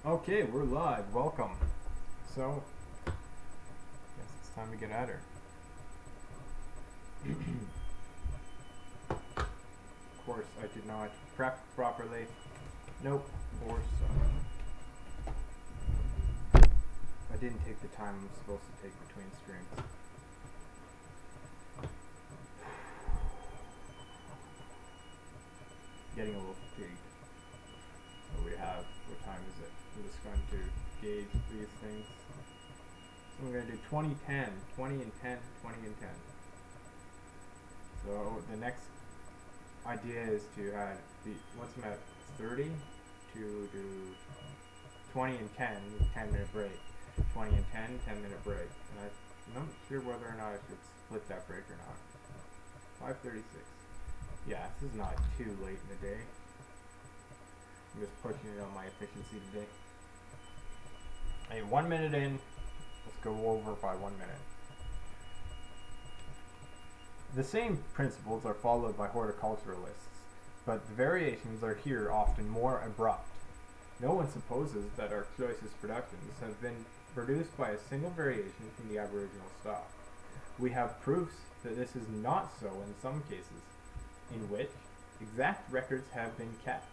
Okay, we're live. Welcome. So, guess it's time to get at her. Of course, I did not prep properly. Nope. Of course, I didn't take the time I'm supposed to take between streams. Getting a little fatigued. So what time is it? I'm just going to gauge these things. So I'm going to do 20, 10, 20 and 10, 20 and 10. So the next idea is to once I'm at 30, to do 20 and 10 with 10-minute break. 20 and 10, 10-minute break. And I'm not sure whether or not I should split that break or not. 5:36. Yeah, this is not too late in the day. I'm just pushing it on my efficiency today. Hey, 1 minute in. Let's go over by 1 minute. The same principles are followed by horticulturalists, but the variations are here often more abrupt. No one supposes that our choicest productions have been produced by a single variation from the aboriginal stock. We have proofs that this is not so in some cases, in which exact records have been kept.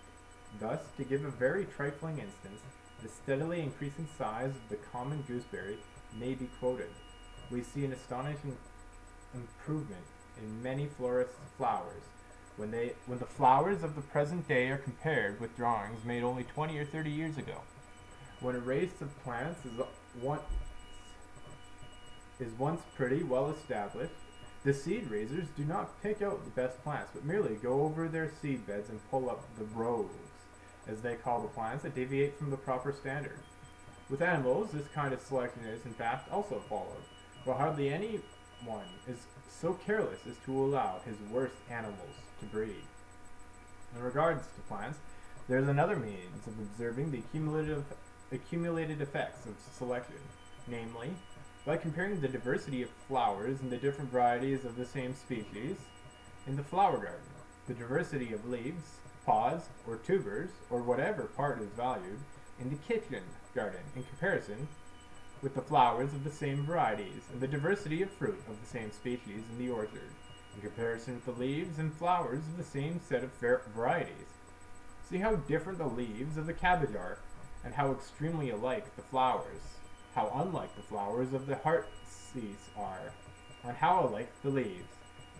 Thus, to give a very trifling instance, the steadily increasing size of the common gooseberry may be quoted. We see an astonishing improvement in many florists' flowers when the flowers of the present day are compared with drawings made only 20 or 30 years ago. When a race of plants is once pretty well established, the seed raisers do not pick out the best plants, but merely go over their seed beds and pull up the rogues, as they call the plants that deviate from the proper standard. With animals, this kind of selection is, in fact, also followed, but hardly any one is so careless as to allow his worst animals to breed. In regards to plants, there is another means of observing the accumulated effects of selection, namely, by comparing the diversity of flowers in the different varieties of the same species in the flower garden, the diversity of leaves, pods, or tubers, or whatever part is valued, in the kitchen garden in comparison with the flowers of the same varieties, and the diversity of fruit of the same species in the orchard, in comparison with the leaves and flowers of the same set of varieties. See how different the leaves of the cabbage are, and how extremely alike the flowers, how unlike the flowers of the heartsease are, and how alike the leaves,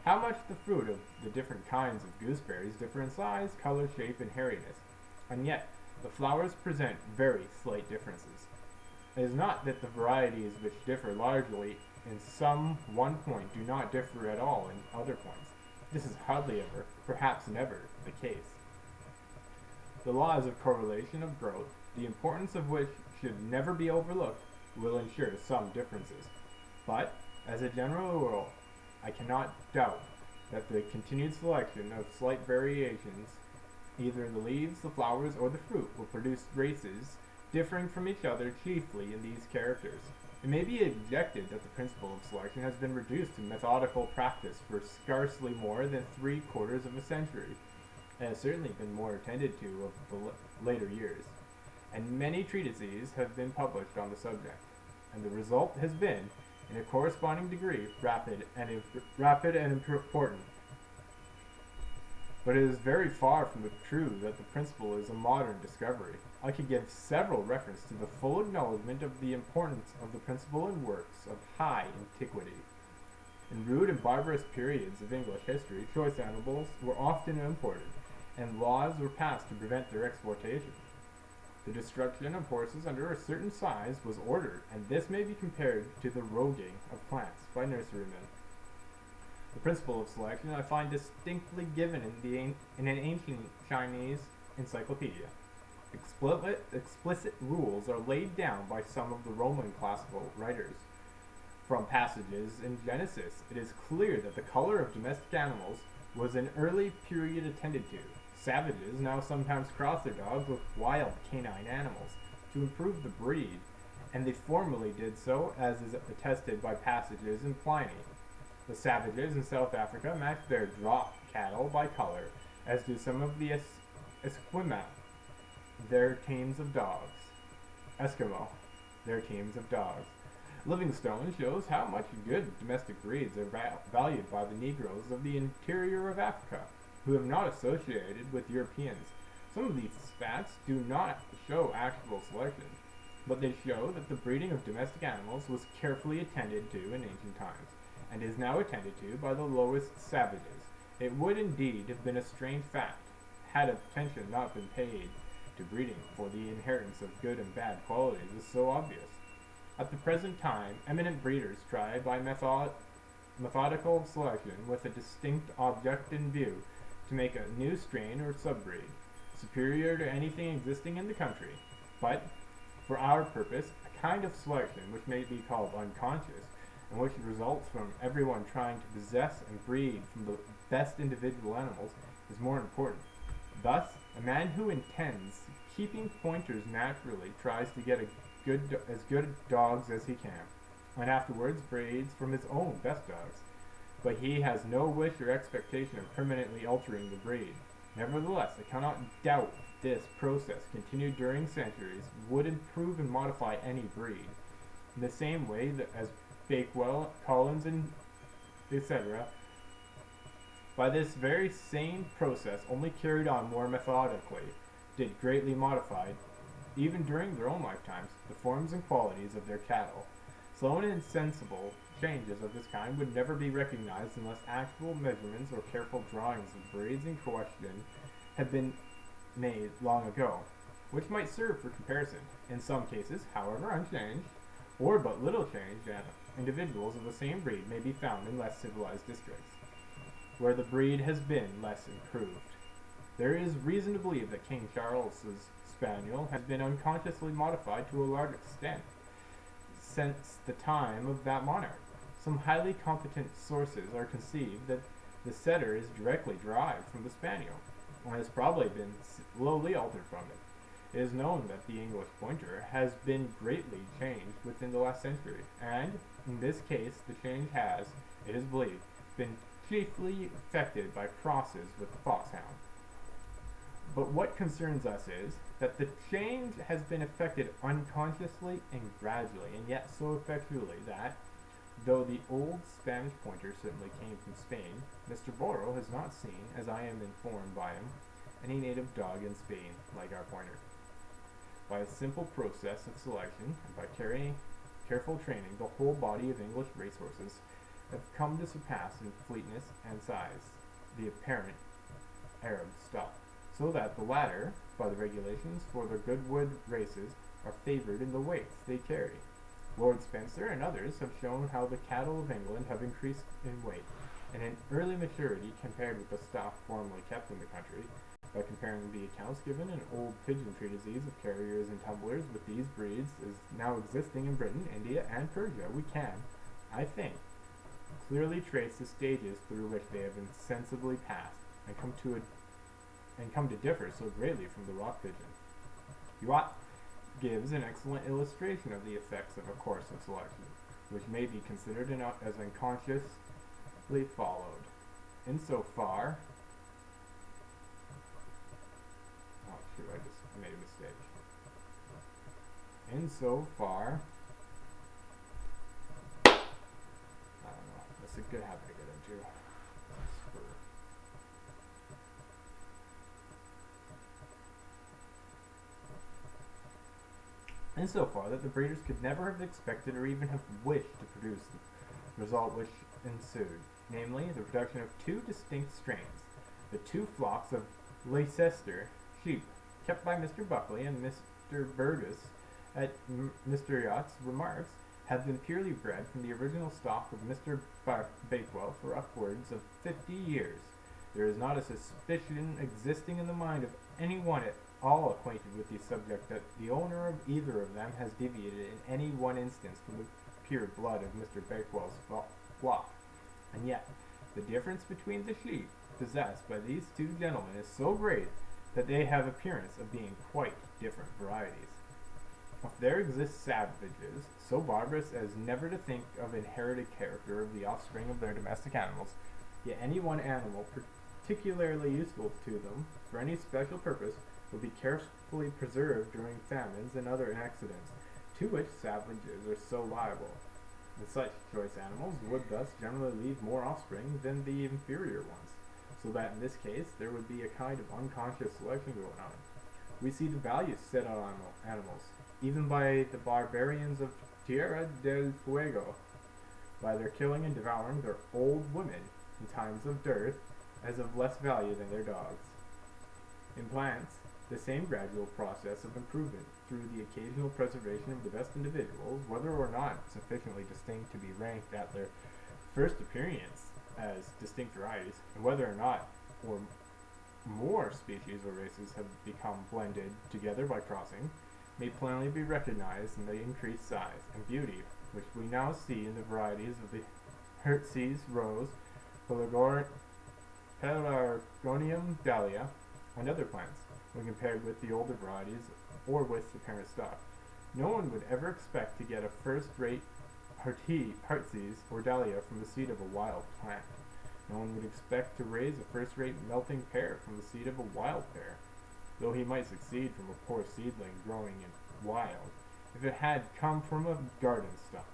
how much the fruit of the different kinds of gooseberries differ in size, color, shape, and hairiness, and yet the flowers present very slight differences. It is not that the varieties which differ largely in some one point do not differ at all in other points. This is hardly ever, perhaps never, the case. The laws of correlation of growth, the importance of which should never be overlooked, will ensure some differences. But, as a general rule, I cannot doubt that the continued selection of slight variations, either in the leaves, the flowers, or the fruit, will produce races differing from each other chiefly in these characters. It may be objected that the principle of selection has been reduced to methodical practice for scarcely more than 3/4 of a century, and has certainly been more attended to of the later years, and many treatises have been published on the subject, and the result has been, in a corresponding degree, rapid and important. But it is very far from the true that the principle is a modern discovery. I could give several references to the full acknowledgment of the importance of the principle in works of high antiquity. In rude and barbarous periods of English history, choice animals were often imported, and laws were passed to prevent their exportation. The destruction of horses under a certain size was ordered, and this may be compared to the roguing of plants by nurserymen. The principle of selection I find distinctly given in an ancient Chinese encyclopedia. Explicit rules are laid down by some of the Roman classical writers. From passages in Genesis, it is clear that the color of domestic animals was in early period attended to. Savages now sometimes cross their dogs with wild canine animals to improve the breed, and they formerly did so, as is attested by passages in Pliny. The savages in South Africa match their draught cattle by color, as do some of the Esquimaux their teams of dogs. Eskimo, their teams of dogs. Livingstone shows how much good domestic breeds are valued by the Negroes of the interior of Africa, who have not associated with Europeans. Some of these facts do not show actual selection, but they show that the breeding of domestic animals was carefully attended to in ancient times, and is now attended to by the lowest savages. It would indeed have been a strange fact, had attention not been paid to breeding, for the inheritance of good and bad qualities is so obvious. At the present time, eminent breeders try by methodical selection with a distinct object in view to make a new strain or subbreed, superior to anything existing in the country, but, for our purpose, a kind of selection which may be called unconscious, and which results from everyone trying to possess and breed from the best individual animals, is more important. Thus, a man who intends keeping pointers naturally tries to get as good dogs as he can, and afterwards breeds from his own best dogs. But he has no wish or expectation of permanently altering the breed. Nevertheless, I cannot doubt this process, continued during centuries, would improve and modify any breed. In the same way that as Bakewell, Collins, and etc., by this very same process, only carried on more methodically, did greatly modify, even during their own lifetimes, the forms and qualities of their cattle. Slow and insensible changes of this kind would never be recognized unless actual measurements or careful drawings of breeds in question had been made long ago, which might serve for comparison. In some cases, however unchanged, or but little changed, individuals of the same breed may be found in less civilized districts, where the breed has been less improved. There is reason to believe that King Charles's Spaniel has been unconsciously modified to a large extent since the time of that monarch. Some highly competent sources are conceived that the setter is directly derived from the Spaniel, and has probably been slowly altered from it. It is known that the English Pointer has been greatly changed within the last century, and, in this case, the change has, it is believed, been chiefly effected by crosses with the foxhound. But what concerns us is that the change has been effected unconsciously and gradually, and yet so effectually that, though the old Spanish Pointer certainly came from Spain, Mr. Borrow has not seen, as I am informed by him, any native dog in Spain like our Pointer. By a simple process of selection, and by careful training, the whole body of English racehorses have come to surpass in fleetness and size the apparent Arab stock, so that the latter, by the regulations for the Goodwood races, are favored in the weights they carry. Lord Spencer and others have shown how the cattle of England have increased in weight and in early maturity compared with the stock formerly kept in the country. By comparing the accounts given in old pigeon treatises of carriers and tumblers with these breeds as now existing in Britain, India, and Persia, we can, I think, clearly trace the stages through which they have insensibly passed, and come to differ so greatly from the rock pigeon. Youatt gives an excellent illustration of the effects of a course of selection, which may be considered as unconsciously followed. Insofar, I made a mistake. Insofar, I don't know, that's a good habit to get into. Insofar that the breeders could never have expected or even have wished to produce the result which ensued, namely, the production of two distinct strains. The two flocks of Leicester sheep, kept by Mr. Buckley and Mr. Burgess at Mr. Youatt's remarks, have been purely bred from the original stock of Mr. Bakewell for upwards of 50 years. There is not a suspicion existing in the mind of anyone at all acquainted with the subject that the owner of either of them has deviated in any one instance from the pure blood of Mr. Bakewell's flock. And yet, the difference between the sheep possessed by these two gentlemen is so great that they have appearance of being quite different varieties. If there exist savages so barbarous as never to think of inherited character of the offspring of their domestic animals, yet any one animal particularly useful to them for any special purpose would be carefully preserved during famines and other accidents, to which savages are so liable. And such choice animals would thus generally leave more offspring than the inferior ones, so that in this case there would be a kind of unconscious selection going on. We see the values set on animals, even by the barbarians of Tierra del Fuego, by their killing and devouring their old women in times of dearth as of less value than their dogs. In plants, the same gradual process of improvement through the occasional preservation of the best individuals, whether or not sufficiently distinct to be ranked at their first appearance as distinct varieties, and whether or not or more species or races have become blended together by crossing, may plainly be recognized in the increased size and beauty which we now see in the varieties of the Heartsease rose, Pelargonium dahlia, and other plants, when compared with the older varieties or with the parent stock. No one would ever expect to get a first-rate Heartsease or dahlia from the seed of a wild plant. No one would expect to raise a first-rate melting pear from the seed of a wild pear, though he might succeed from a poor seedling growing in wild, if it had come from a garden stump.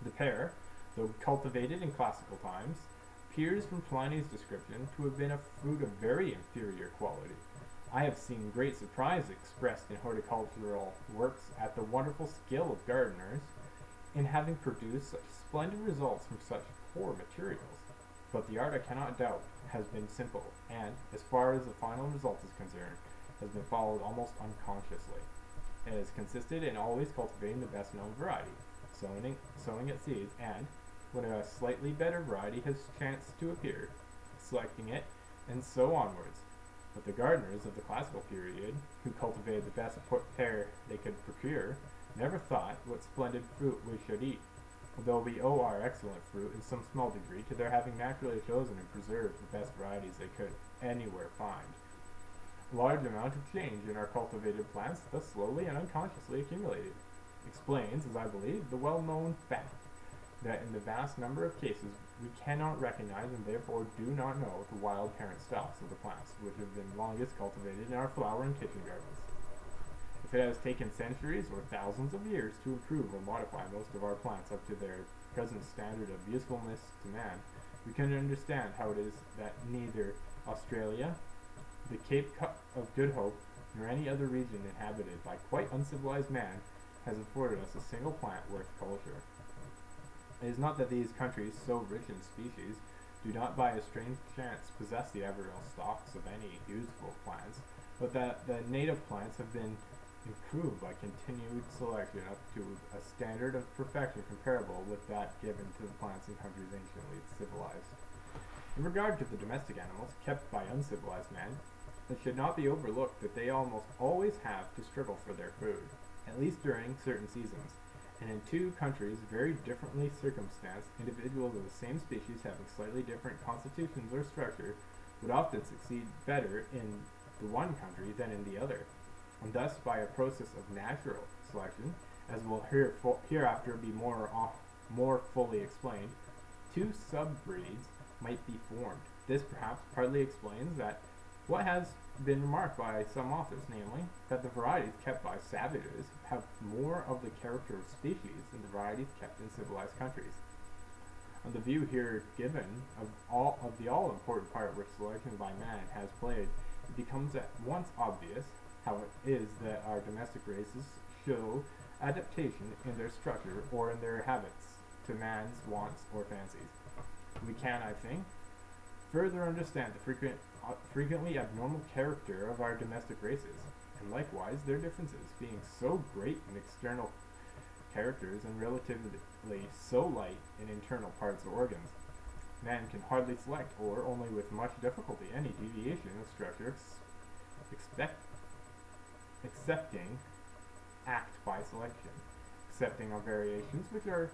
The pear, though cultivated in classical times, appears from Pliny's description to have been a fruit of very inferior quality. I have seen great surprise expressed in horticultural works at the wonderful skill of gardeners in having produced such splendid results from such poor materials. But the art, I cannot doubt, has been simple, and, as far as the final result is concerned, has been followed almost unconsciously. It has consisted in always cultivating the best known variety, sowing its seeds, and, when a slightly better variety has chanced to appear, selecting it, and so onwards. But the gardeners of the classical period, who cultivated the best pear they could procure, never thought what splendid fruit we should eat, although we owe our excellent fruit in some small degree to their having naturally chosen and preserved the best varieties they could anywhere find. A large amount of change in our cultivated plants, thus slowly and unconsciously accumulated, explains, as I believe, the well-known fact that in the vast number of cases we cannot recognize and therefore do not know the wild parent stocks of the plants which have been longest cultivated in our flower and kitchen gardens. If it has taken centuries or thousands of years to improve or modify most of our plants up to their present standard of usefulness to man, we can understand how it is that neither Australia, the Cape of Good Hope, nor any other region inhabited by quite uncivilized man has afforded us a single plant worth culture. It is not that these countries, so rich in species, do not by a strange chance possess the arboreal stocks of any useful plants, but that the native plants have been improved by continued selection up to a standard of perfection comparable with that given to the plants in countries anciently civilized. In regard to the domestic animals kept by uncivilized man, it should not be overlooked that they almost always have to struggle for their food, at least during certain seasons, and in two countries very differently circumstanced, individuals of the same species having slightly different constitutions or structure would often succeed better in the one country than in the other, and thus by a process of natural selection, as will hereafter be more fully explained, two sub-breeds might be formed. This perhaps partly explains that what has been remarked by some authors, namely, that the varieties kept by savages have more of the character of species than the varieties kept in civilized countries. On the view here given of the all-important part which selection by man has played, it becomes at once obvious how it is that our domestic races show adaptation in their structure or in their habits to man's wants or fancies. We can, I think, further understand the frequently abnormal character of our domestic races, and likewise their differences, being so great in external characters and relatively so light in internal parts or organs. Man can hardly select, or only with much difficulty, any deviation of structure excepting act by selection, excepting on variations which are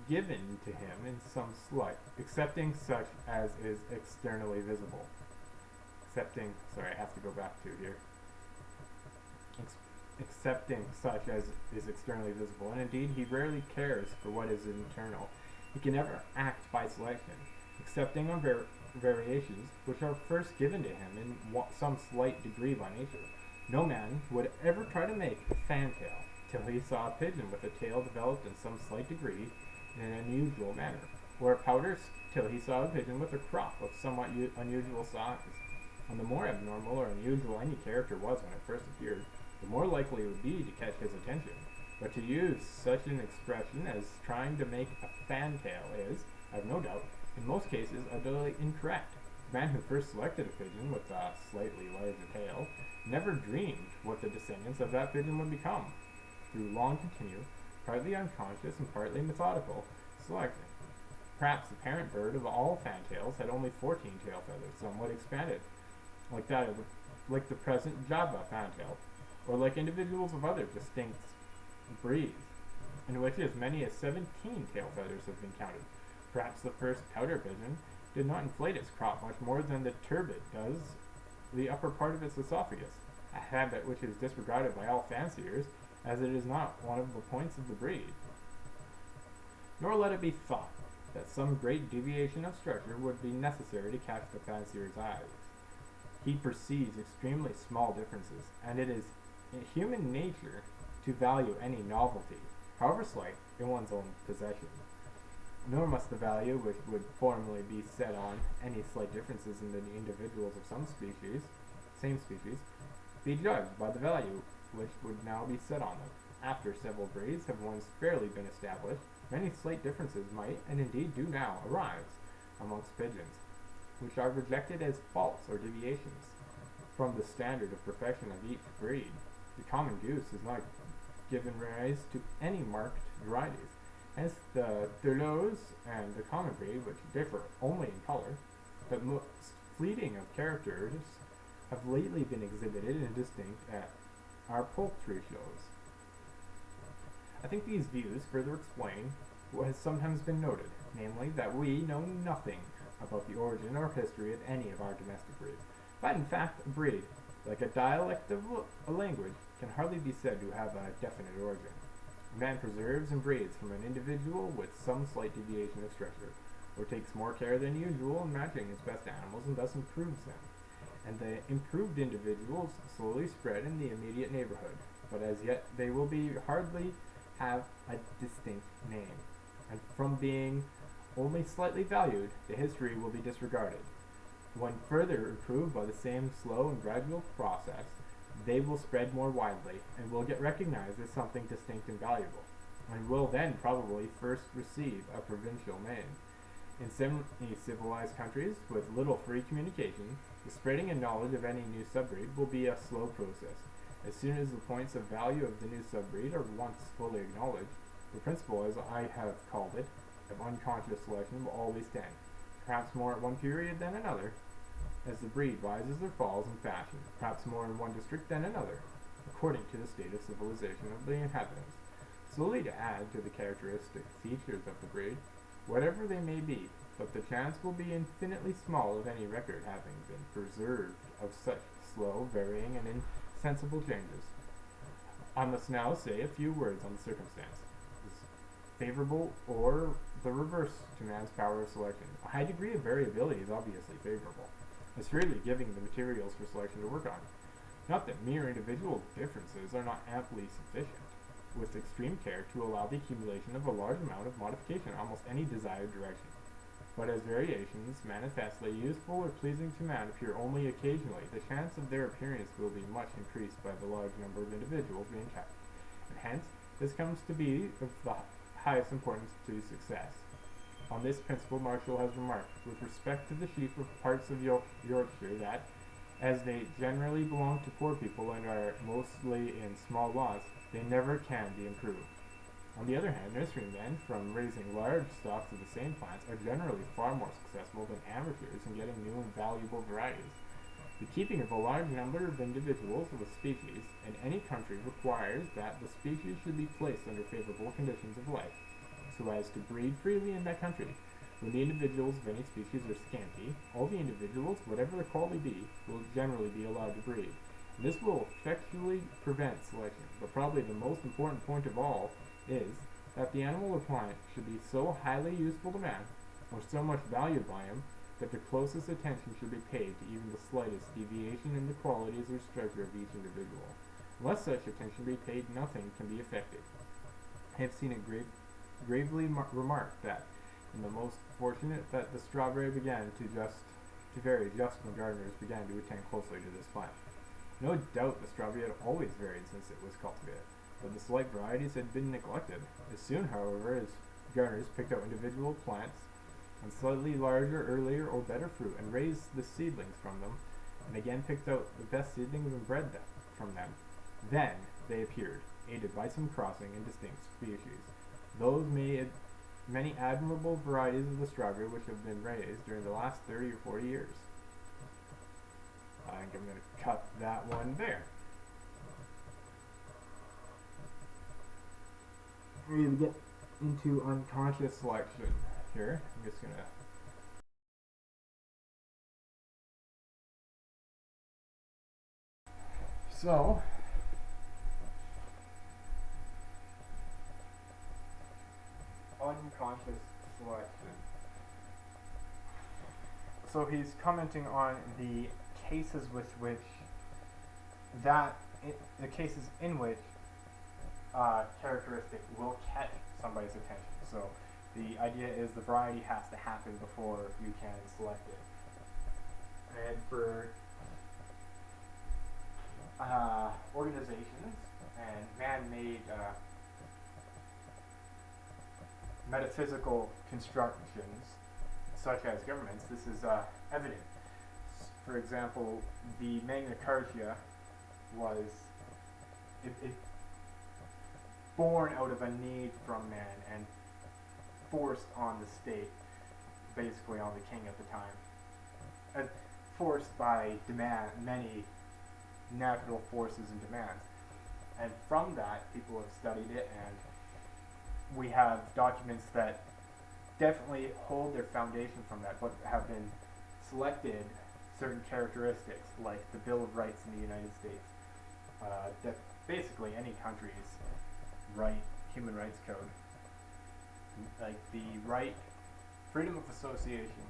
given to him in some slight, excepting such as is externally visible. Accepting such as is externally visible, and indeed he rarely cares for what is internal. He can never act by selection, excepting on variations which are first given to him in some slight degree by nature. No man would ever try to make a fantail till he saw a pigeon with a tail developed in some slight degree in an unusual manner, or a pouter till he saw a pigeon with a crop of somewhat unusual size. And the more abnormal or unusual any character was when it first appeared, the more likely it would be to catch his attention. But to use such an expression as trying to make a fantail is, I have no doubt, in most cases utterly incorrect. The man who first selected a pigeon with a slightly larger tail never dreamed what the descendants of that pigeon would become. Through long continued, partly unconscious and partly methodical selection. Perhaps the parent bird of all fantails had only 14 tail feathers, somewhat expanded, like the present Java fantail, or like individuals of other distinct breeds, in which as many as 17 tail feathers have been counted. Perhaps the first pouter pigeon did not inflate its crop much more than the turbid does the upper part of its esophagus, a habit which is disregarded by all fanciers, as it is not one of the points of the breed. Nor let it be thought that some great deviation of structure would be necessary to catch the fancier's eyes. He perceives extremely small differences, and it is in human nature to value any novelty, however slight, in one's own possession. Nor must the value which would formerly be set on any slight differences in the individuals of same species, be judged by the value which would now be set on them. After several breeds have once fairly been established, many slight differences might, and indeed do now, arise amongst pigeons, which are rejected as faults or deviations from the standard of perfection of each breed. The common goose has not given rise to any marked varieties. Hence the Thurlows and the common breed, which differ only in color, but most fleeting of characters, have lately been exhibited and distinct at our poultry shows. I think these views further explain what has sometimes been noted, namely that we know nothing about the origin or history of any of our domestic breeds. But in fact, a breed, like a dialect of a language, can hardly be said to have a definite origin. A man preserves and breeds from an individual with some slight deviation of structure, or takes more care than usual in matching his best animals and thus improves them. And the improved individuals slowly spread in the immediate neighborhood, but as yet they will hardly have a distinct name, and from being only slightly valued, the history will be disregarded. When further improved by the same slow and gradual process, they will spread more widely, and will get recognized as something distinct and valuable, and will then probably first receive a provincial name. In semi-civilized countries with little free communication, the spreading and knowledge of any new subbreed will be a slow process. As soon as the points of value of the new subbreed are once fully acknowledged, the principle, as I have called it, of unconscious selection will always stand, perhaps more at one period than another, as the breed rises or falls in fashion, perhaps more in one district than another, according to the state of civilization of the inhabitants. Slowly to add to the characteristic features of the breed, whatever they may be, but the chance will be infinitely small of any record having been preserved of such slow, varying, and insensible changes. I must now say a few words on the circumstance, favorable or the reverse to man's power of selection. A high degree of variability is obviously favorable, as freely giving the materials for selection to work on. Not that mere individual differences are not amply sufficient, with extreme care, to allow the accumulation of a large amount of modification in almost any desired direction. But as variations manifestly useful or pleasing to man appear only occasionally, the chance of their appearance will be much increased by the large number of individuals being kept, and hence this comes to be of the highest importance to success. On this principle Marshall has remarked, with respect to the sheep of parts of Yorkshire, that, as they generally belong to poor people and are mostly in small lots, they never can be improved. On the other hand, nurserymen, from raising large stocks of the same plants, are generally far more successful than amateurs in getting new and valuable varieties. The keeping of a large number of individuals of a species in any country requires that the species should be placed under favorable conditions of life, so as to breed freely in that country. When the individuals of any species are scanty, all the individuals, whatever the quality be, will generally be allowed to breed. This will effectually prevent selection, but probably the most important point of all is that the animal or plant should be so highly useful to man, or so much valued by him, that the closest attention should be paid to even the slightest deviation in the qualities or structure of each individual. Unless such attention be paid, nothing can be effected. I have seen it gravely remarked that in the most fortunate that the strawberry began to vary just when gardeners began to attend closely to this plant. No doubt the strawberry had always varied since it was cultivated, but the slight varieties had been neglected. As soon, however, as gardeners picked out individual plants and slightly larger, earlier, or better fruit, and raised the seedlings from them, and again picked out the best seedlings and bred them from them, then they appeared, aided by some crossing and distinct species. Those many admirable varieties of the strawberry which have been raised during the last 30 or 40 years. I think I'm going to cut that one there. We're going to get into unconscious selection here. I'm just going to unconscious selection. So he's commenting on the cases the cases in which characteristic will catch somebody's attention. So the idea is the variety has to happen before you can select it. And for organizations and man-made metaphysical constructions, such as governments, this is evident. For example, the Magna Carta was born out of a need from man and forced on the state, basically on the king at the time, and forced by many natural forces and demands. And from that, people have studied it, and we have documents that definitely hold their foundation from that, but have been selected certain characteristics, like the Bill of Rights in the United States, that basically any country's human rights code, like the freedom of association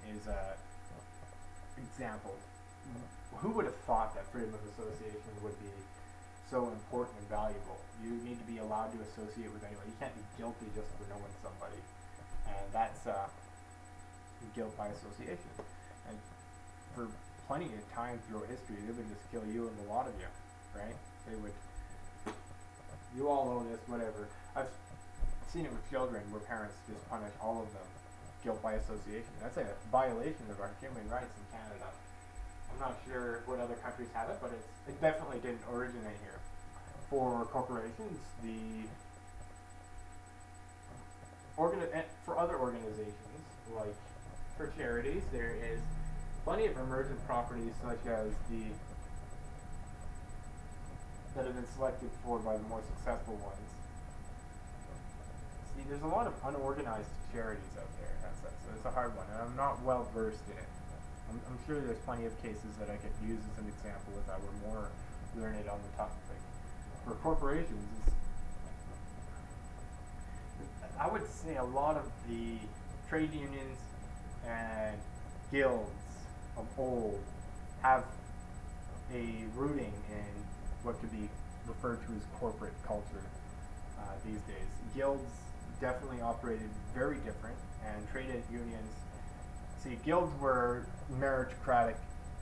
is a example. Who would have thought that freedom of association would be so important and valuable? You need to be allowed to associate with anyone. You can't be guilty just for knowing somebody, and that's guilt by association. And for plenty of time throughout history, they would just kill you and a lot of you, right? They would. You all know this, whatever. I've seen it with children where parents just punish all of them. Guilt by association. That's a violation of our human rights in Canada. I'm not sure what other countries have it, but it definitely didn't originate here. For corporations, for other organizations, like for charities, there is plenty of emergent properties such as that have been selected for by the more successful ones. See, there's a lot of unorganized charities out there. So it's a hard one, and I'm not well versed in it. I'm sure there's plenty of cases that I could use as an example if I were more learned on the topic. For corporations, I would say a lot of the trade unions and guilds of old have a rooting in what could be referred to as corporate culture these days. Guilds definitely operated very different, and trade unions, guilds were meritocratic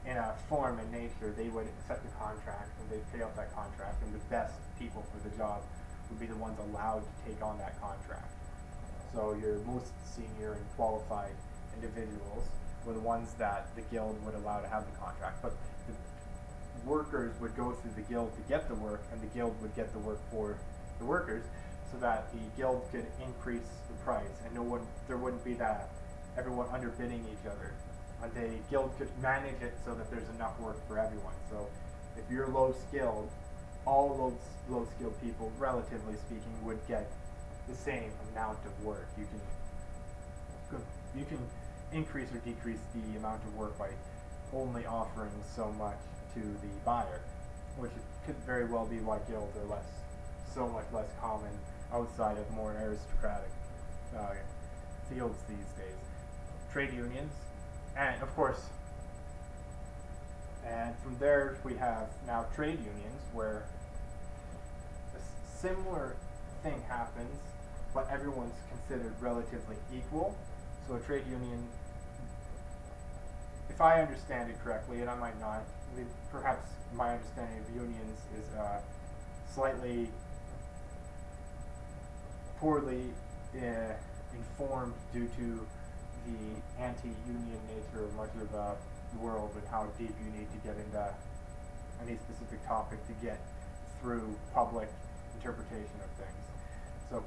in a form and nature. They would accept a contract, and they'd pay off that contract, and the best people for the job would be the ones allowed to take on that contract. So your most senior and qualified individuals were the ones that the guild would allow to have the contract, but the workers would go through the guild to get the work, and the guild would get the work for the workers, so that the guild could increase the price, and there wouldn't be that everyone underbidding each other. And the guild could manage it so that there's enough work for everyone. So if you're low skilled, all those low skilled people, relatively speaking, would get the same amount of work. You can increase or decrease the amount of work by only offering so much to the buyer, which could very well be why guilds are so much less common outside of more aristocratic fields these days. Trade unions And of course, and from there we have now trade unions where a similar thing happens, but everyone's considered relatively equal. So a trade union, if I understand it correctly, and I might not, perhaps my understanding of unions is slightly poorly informed due to the anti-union nature of much of the world and how deep you need to get into any specific topic to get through public interpretation of things. So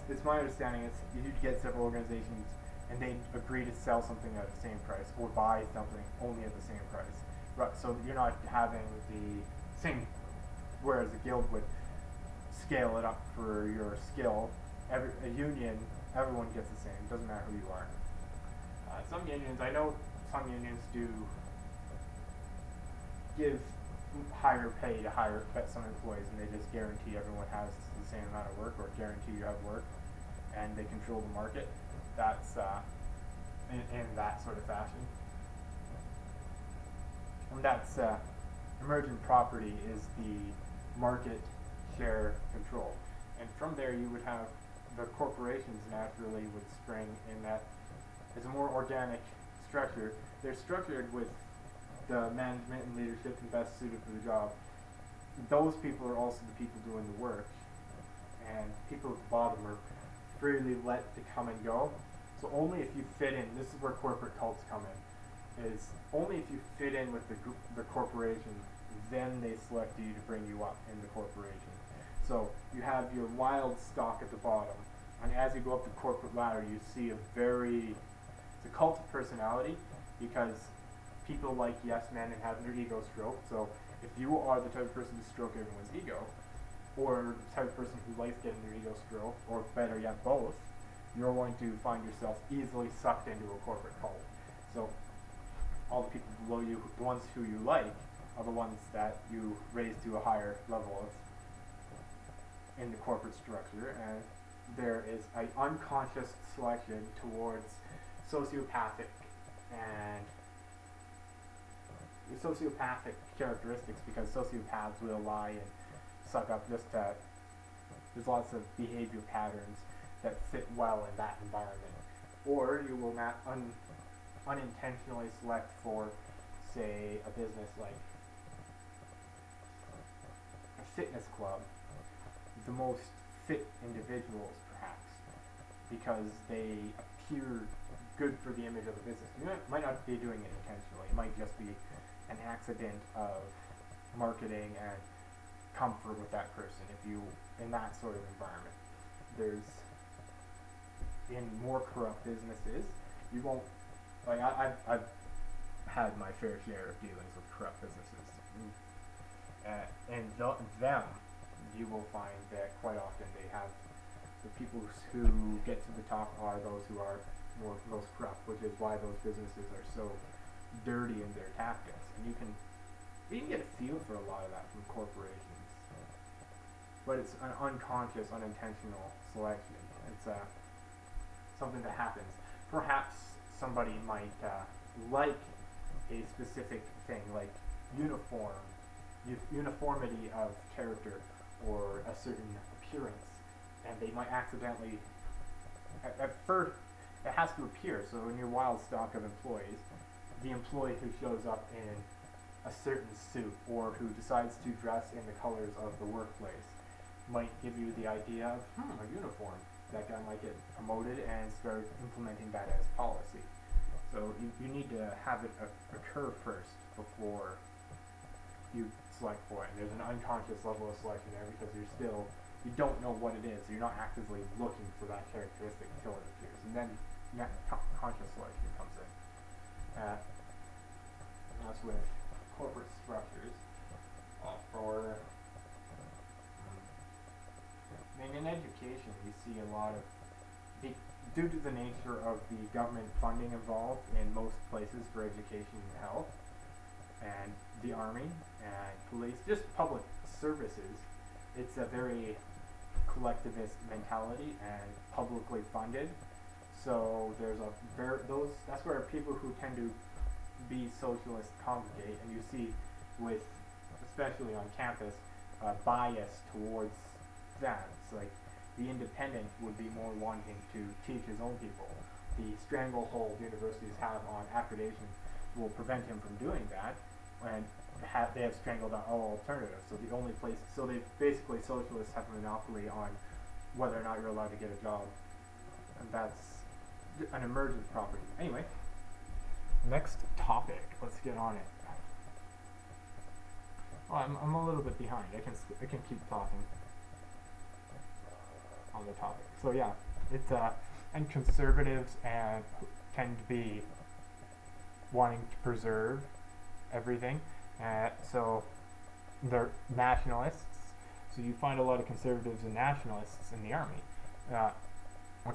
it's my understanding it's you get several organizations and they agree to sell something at the same price or buy something only at the same price. Right, so you're not having the same, whereas a guild would scale it up for your skill. A union, everyone gets the same. Doesn't matter who you are. Some unions, I know some unions do give higher pay to hire some employees, and they just guarantee everyone has the same amount of work, or guarantee you have work, and they control the market. That's in that sort of fashion. And that's emergent property is the market share control. And from there you would have the corporations naturally would spring in that it's a more organic structure. They're structured with the management and leadership and best suited for the job. Those people are also the people doing the work. And people at the bottom are freely let to come and go. So only if you fit in, this is where corporate cults come in, is only if you fit in with the corporation, then they select you to bring you up in the corporation. So you have your wild stock at the bottom, and as you go up the corporate ladder, you see it's a cult of personality, because people like yes men and having their ego stroked. So if you are the type of person to stroke everyone's ego, or the type of person who likes getting their ego stroked, or better yet, both, you're going to find yourself easily sucked into a corporate cult. So all the people below you, the ones who you like, are the ones that you raise to a higher level of in the corporate structure, and there is an unconscious selection towards sociopathic and sociopathic characteristics, because sociopaths will lie and suck up there's lots of behavior patterns that fit well in that environment. Or you will not unintentionally select for, say, a business like a fitness club, the most fit individuals perhaps, because they appear good for the image of the business. You might not be doing it intentionally. It might just be an accident of marketing and comfort with that person. If you, in that sort of environment, there's, in more corrupt businesses, you won't, like I've had my fair share of dealings with corrupt businesses. And them, you will find that quite often they have the people who get to the top are those who are most corrupt, which is why those businesses are so dirty in their tactics. And you can get a feel for a lot of that from corporations, but it's an unconscious, unintentional selection. It's something that happens. Perhaps somebody might like a specific thing, like uniformity of character or a certain appearance, and they might accidentally, at first, it has to appear. So in your wild stock of employees, the employee who shows up in a certain suit or who decides to dress in the colors of the workplace might give you the idea of, a uniform. That guy might get promoted and start implementing that as policy. So you need to have it occur first before you select for it. And there's an unconscious level of selection there, because you don't know what it is. You're not actively looking for that characteristic until it appears. And then conscious selection comes in. And that's with corporate structures. In education, you see a lot of, due to the nature of the government funding involved in most places for education and health, and the army and police, just public services, it's a very collectivist mentality and publicly funded. So there's a those that's where people who tend to be socialist congregate, and you see with especially on campus bias towards that. It's like the independent would be more wanting to teach his own people. The stranglehold universities have on accreditation will prevent him from doing that, and they have strangled out all alternatives. So the only place, so they basically socialists have a monopoly on whether or not you're allowed to get a job, and that's an emergent property. Anyway, next topic. Let's get on it. Oh, I'm a little bit behind. I can keep talking on the topic. So yeah, it's and conservatives and tend to be wanting to preserve everything. So they're nationalists. So you find a lot of conservatives and nationalists in the army. A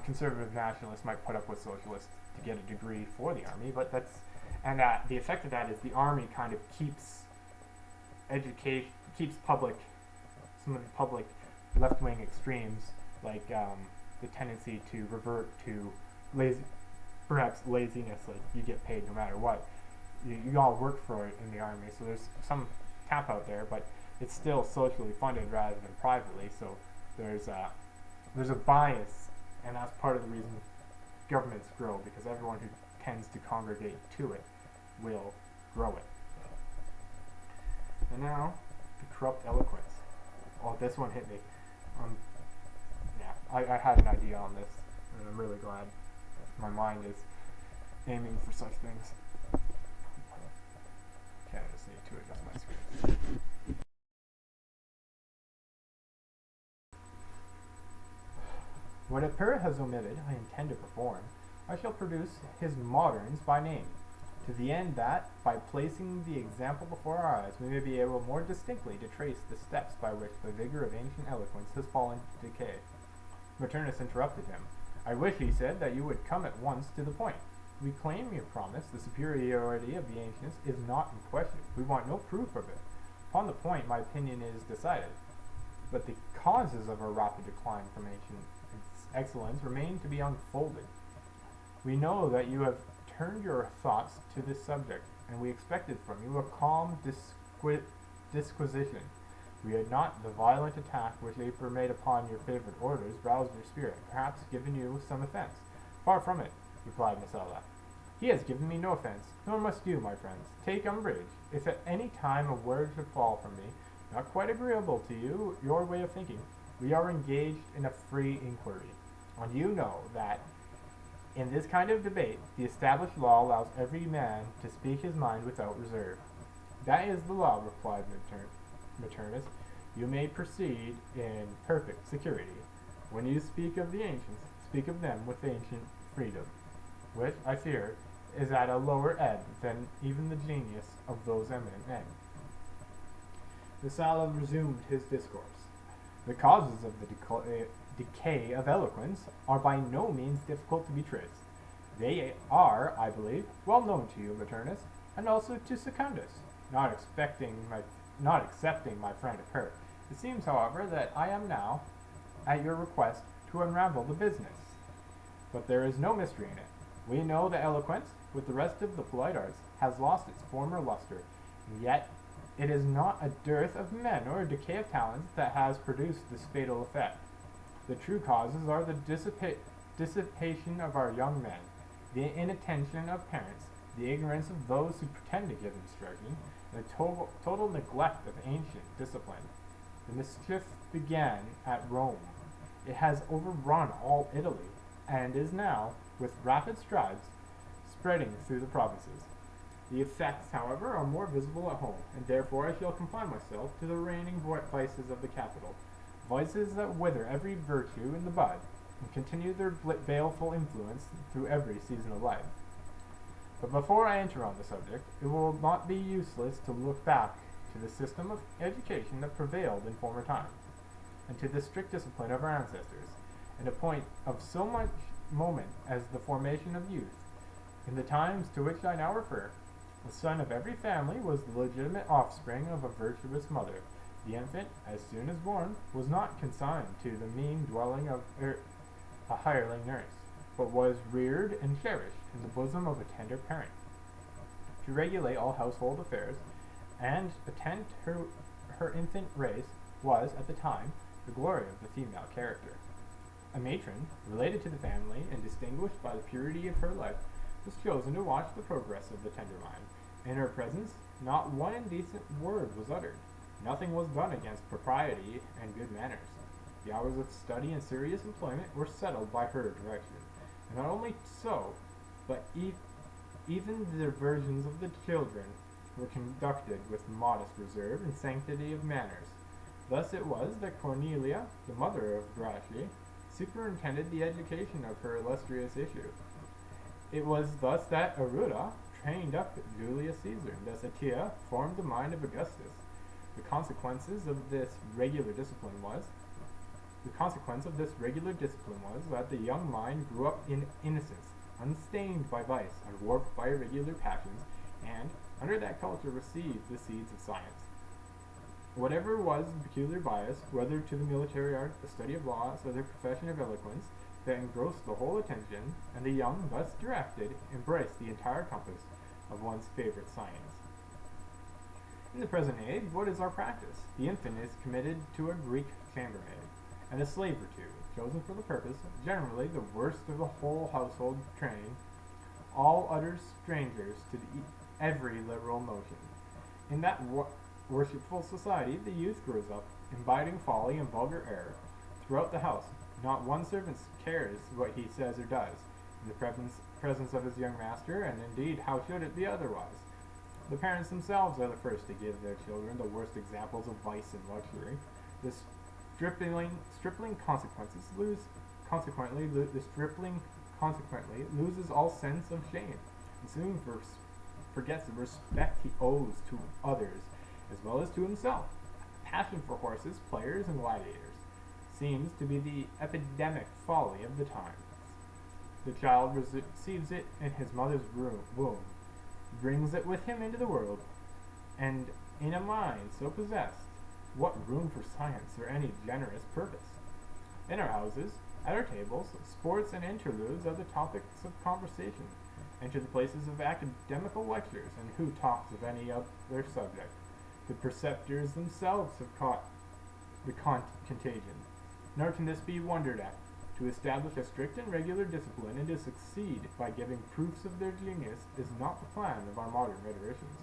conservative nationalist might put up with socialists to get a degree for the army, but that's and the effect of that is the army kind of keeps some of the public left-wing extremes, like the tendency to revert to perhaps laziness, like you get paid no matter what. You all work for it in the army, so there's some tap out there, but it's still socially funded rather than privately. So there's a bias, and that's part of the reason governments grow, because everyone who tends to congregate to it will grow it. And now, the corrupt eloquence. Oh, this one hit me. Yeah, I had an idea on this, and I'm really glad my mind is aiming for such things. Okay, I just need to adjust my screen. What Epirra has omitted, I intend to perform. I shall produce his moderns by name, to the end that, by placing the example before our eyes, we may be able more distinctly to trace the steps by which the vigor of ancient eloquence has fallen to decay. Maternus interrupted him. I wish, he said, that you would come at once to the point. We claim your promise. The superiority of the ancients is not in question. We want no proof of it. Upon the point, my opinion is decided. But the causes of our rapid decline from ancient excellence remain to be unfolded. We know that you have turned your thoughts to this subject, and we expected from you a calm disquisition. We had not the violent attack which Aper made upon your favorite orders roused your spirit, perhaps given you some offense. Far from it, replied Messala. He has given me no offense, nor must you, my friends. Take umbrage, if at any time a word should fall from me, not quite agreeable to you, your way of thinking. We are engaged in a free inquiry, and you know that in this kind of debate, the established law allows every man to speak his mind without reserve. That is the law, replied Maternus. You may proceed in perfect security. When you speak of the ancients, speak of them with ancient freedom, which, I fear, is at a lower ebb than even the genius of those eminent men. Messala resumed his discourse. The causes of the decay of eloquence are by no means difficult to be traced. They are, I believe, well known to you, Maternus, and also to Secundus, not accepting my friend Epirra. It seems, however, that I am now, at your request, to unravel the business. But there is no mystery in it. We know that eloquence, with the rest of the polite arts, has lost its former luster, and yet it is not a dearth of men or a decay of talents that has produced this fatal effect. The true causes are the dissipation of our young men, the inattention of parents, the ignorance of those who pretend to give instruction, and the total neglect of ancient discipline. The mischief began at Rome. It has overrun all Italy, and is now, with rapid strides, spreading through the provinces. The effects, however, are more visible at home, and therefore I shall confine myself to the reigning vices of the capital, vices that wither every virtue in the bud, and continue their baleful influence through every season of life. But before I enter on the subject, it will not be useless to look back to the system of education that prevailed in former times, and to the strict discipline of our ancestors, and a point of so much moment as the formation of youth. In the times to which I now refer, the son of every family was the legitimate offspring of a virtuous mother. The infant, as soon as born, was not consigned to the mean dwelling of a hireling nurse. but was reared and cherished in the bosom of a tender parent. To regulate all household affairs and attend her infant race was, at the time, the glory of the female character. A matron, related to the family and distinguished by the purity of her life, was chosen to watch the progress of the Tendermine. In her presence, not one indecent word was uttered. Nothing was done against propriety and good manners. The hours of study and serious employment were settled by her direction. And not only so, but even the diversions of the children were conducted with modest reserve and sanctity of manners. Thus it was that Cornelia, the mother of Gracchi, superintended the education of her illustrious issue. It was thus that Arruda trained up Julius Caesar, and thus Attila formed the mind of Augustus. The consequence of this regular discipline was that the young mind grew up in innocence, unstained by vice, unwarped by irregular passions, and, under that culture, received the seeds of science. Whatever was the peculiar bias, whether to the military art, the study of laws, or the profession of eloquence, that engrossed the whole attention, and the young, thus directed, embraced the entire compass of one's favorite science. In the present age, what is our practice? The infant is committed to a Greek chambermaid, and a slave or two, chosen for the purpose, generally the worst of the whole household train, all utter strangers to every liberal motion. In that worshipful society, the youth grows up, imbibing folly and vulgar error. Throughout the house, not one servant cares what he says or does, in the presence of his young master, and indeed, how should it be otherwise? The parents themselves are the first to give their children the worst examples of vice and luxury. The stripling consequently loses all sense of shame, and soon forgets the respect he owes to others as well as to himself. Passion for horses, players, and gladiators seems to be the epidemic folly of the times. The child receives it in his mother's womb, brings it with him into the world, and in a mind so possessed, what room for science or any generous purpose? In our houses, at our tables, sports and interludes are the topics of conversation. Enter the places of academical lectures, and who talks of any other subject? The preceptors themselves have caught the contagion. Nor can this be wondered at. To establish a strict and regular discipline and to succeed by giving proofs of their genius is not the plan of our modern rhetoricians.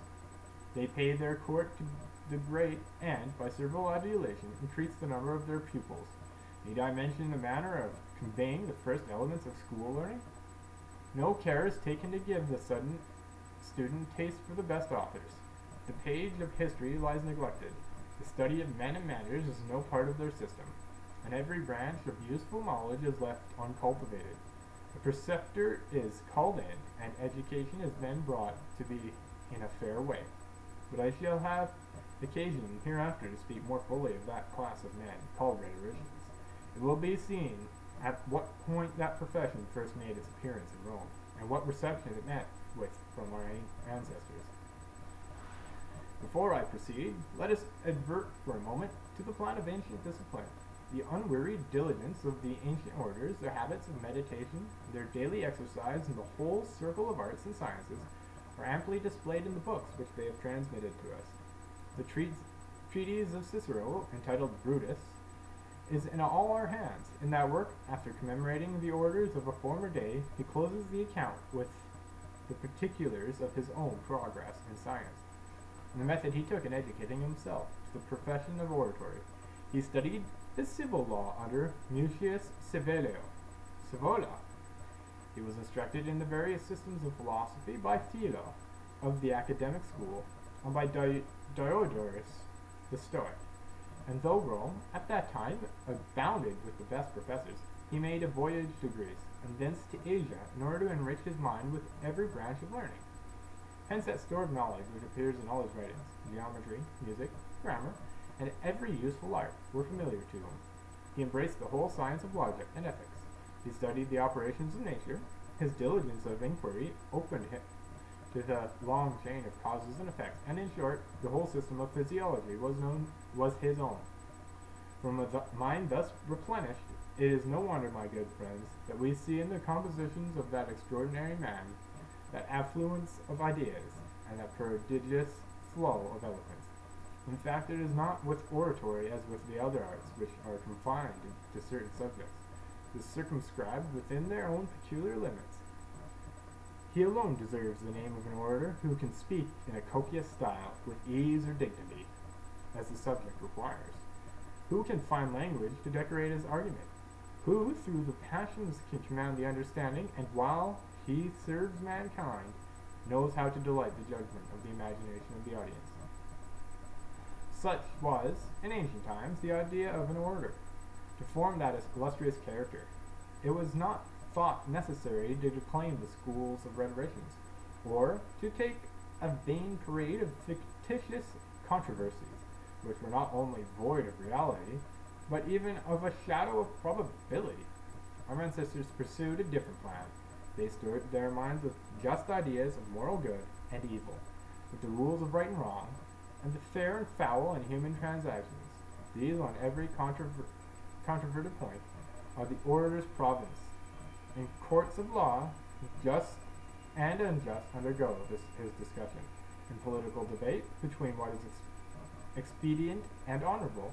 They pay their court to the great and, by servile adulation, increase the number of their pupils. Need I mention the manner of conveying the first elements of school learning? No care is taken to give the student taste for the best authors. The page of history lies neglected. The study of men and manners is no part of their system, and every branch of useful knowledge is left uncultivated. The preceptor is called in, and education is then brought to be in a fair way. But I shall have occasion hereafter to speak more fully of that class of men called rhetoricians. It will be seen at what point that profession first made its appearance in Rome, and what reception it met with from our ancestors. Before I proceed, let us advert for a moment to the plan of ancient discipline. The unwearied diligence of the ancient orders, their habits of meditation, their daily exercise in the whole circle of arts and sciences, are amply displayed in the books which they have transmitted to us. The treatise of Cicero, entitled Brutus, is in all our hands. In that work, after commemorating the orders of a former day, he closes the account with the particulars of his own progress in science, and the method he took in educating himself to the profession of oratory. He studied the civil law under Mucius Scaevola. He was instructed in the various systems of philosophy by Philo of the academic school, and by Diodorus the Stoic. And though Rome, at that time, abounded with the best professors, he made a voyage to Greece, and thence to Asia, in order to enrich his mind with every branch of learning. Hence that store of knowledge which appears in all his writings, geometry, music, grammar, and every useful art, were familiar to him. He embraced the whole science of logic and ethics. He studied the operations of nature. His diligence of inquiry opened him to the long chain of causes and effects, and in short, the whole system of physiology was his own. From a mind thus replenished, It is no wonder, my good friends, that we see in the compositions of that extraordinary man that affluence of ideas and that prodigious flow of eloquence. In fact, it is not with oratory as with the other arts, which are confined to certain subjects, but circumscribed within their own peculiar limits. He alone deserves the name of an orator who can speak in a copious style with ease or dignity, as the subject requires, who can find language to decorate his argument, who through the passions can command the understanding, and while he serves mankind, knows how to delight the judgment of the imagination of the audience. Such was, in ancient times, the idea of an orator. To form that illustrious character, it was not thought necessary to declaim the schools of rhetoricians, or to take a vain parade of fictitious controversies, which were not only void of reality, but even of a shadow of probability. Our ancestors pursued a different plan. They stirred their minds with just ideas of moral good and evil, with the rules of right and wrong, and the fair and foul in human transactions. These, on every controverted point, are the orator's province. In courts of law, just and unjust undergo his discussion. In political debate between what is expedient and honorable,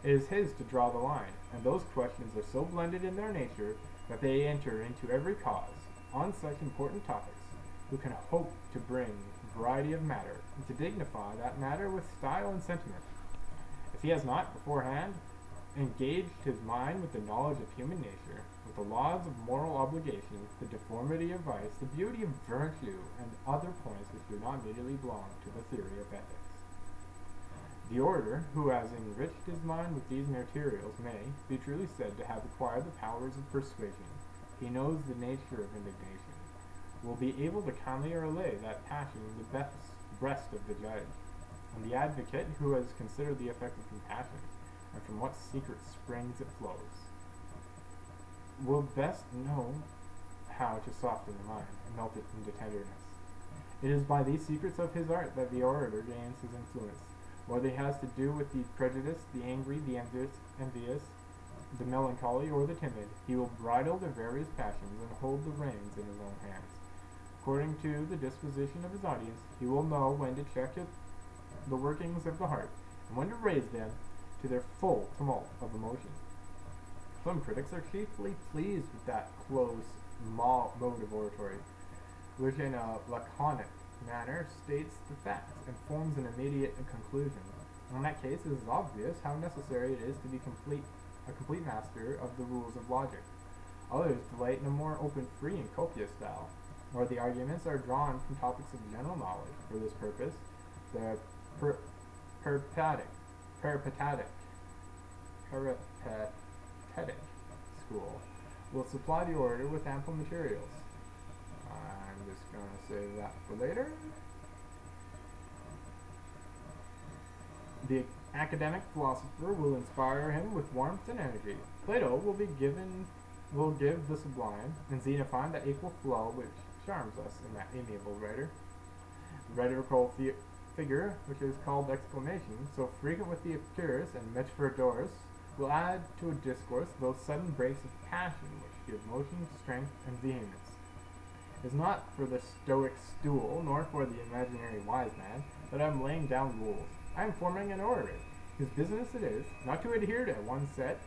it is his to draw the line, and those questions are so blended in their nature that they enter into every cause. On such important topics, who can hope to bring variety of matter, and to dignify that matter with style and sentiment? If he has not beforehand engaged his mind with the knowledge of human nature, with the laws of moral obligation, the deformity of vice, the beauty of virtue, and other points which do not immediately belong to the theory of ethics. The orator, who has enriched his mind with these materials, may be truly said to have acquired the powers of persuasion. He knows the nature of indignation, will be able to calmly allay that passion in the breast of the judge, and the advocate, who has considered the effect of compassion, and from what secret springs it flows, will best know how to soften the mind and melt it into tenderness. It is by these secrets of his art that the orator gains his influence. Whether he has to do with the prejudiced, the angry, the envious, the melancholy, or the timid, he will bridle the various passions and hold the reins in his own hands. According to the disposition of his audience, he will know when to check the workings of the heart, and when to raise them to their full tumult of emotion. Some critics are chiefly pleased with that close mode of oratory, which in a laconic manner states the facts and forms an immediate conclusion. In that case, it is obvious how necessary it is to be a complete master of the rules of logic. Others delight in a more open, free, and copious style, where the arguments are drawn from topics of general knowledge. For this purpose, the peripatetic school will supply the orator with ample materials. I'm just going to save that for later. The academic philosopher will inspire him with warmth and energy. Plato will give the sublime, and Xenophon that equal flow which charms us in that amiable writer. The rhetorical figure, which is called exclamation, so frequent with the Epicurus and Metaphrodorus, will add to a discourse those sudden breaks of passion which give motion, strength, and vehemence. It is not for the stoic stool, nor for the imaginary wise man, that I am laying down rules. I am forming an orator, whose business it is, not to adhere to one set,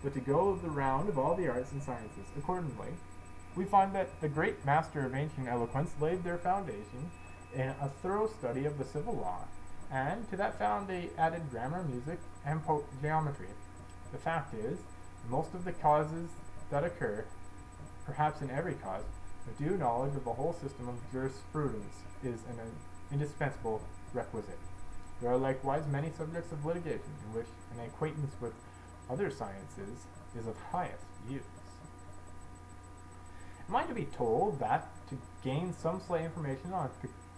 but to go the round of all the arts and sciences. Accordingly, we find that the great master of ancient eloquence laid their foundation in a thorough study of the civil law, and to that found they added grammar, music, and geometry. The fact is, most of the causes that occur, perhaps in every cause, a due knowledge of the whole system of jurisprudence is an indispensable requisite. There are likewise many subjects of litigation in which an acquaintance with other sciences is of highest use. Am I to be told that, to gain some slight information on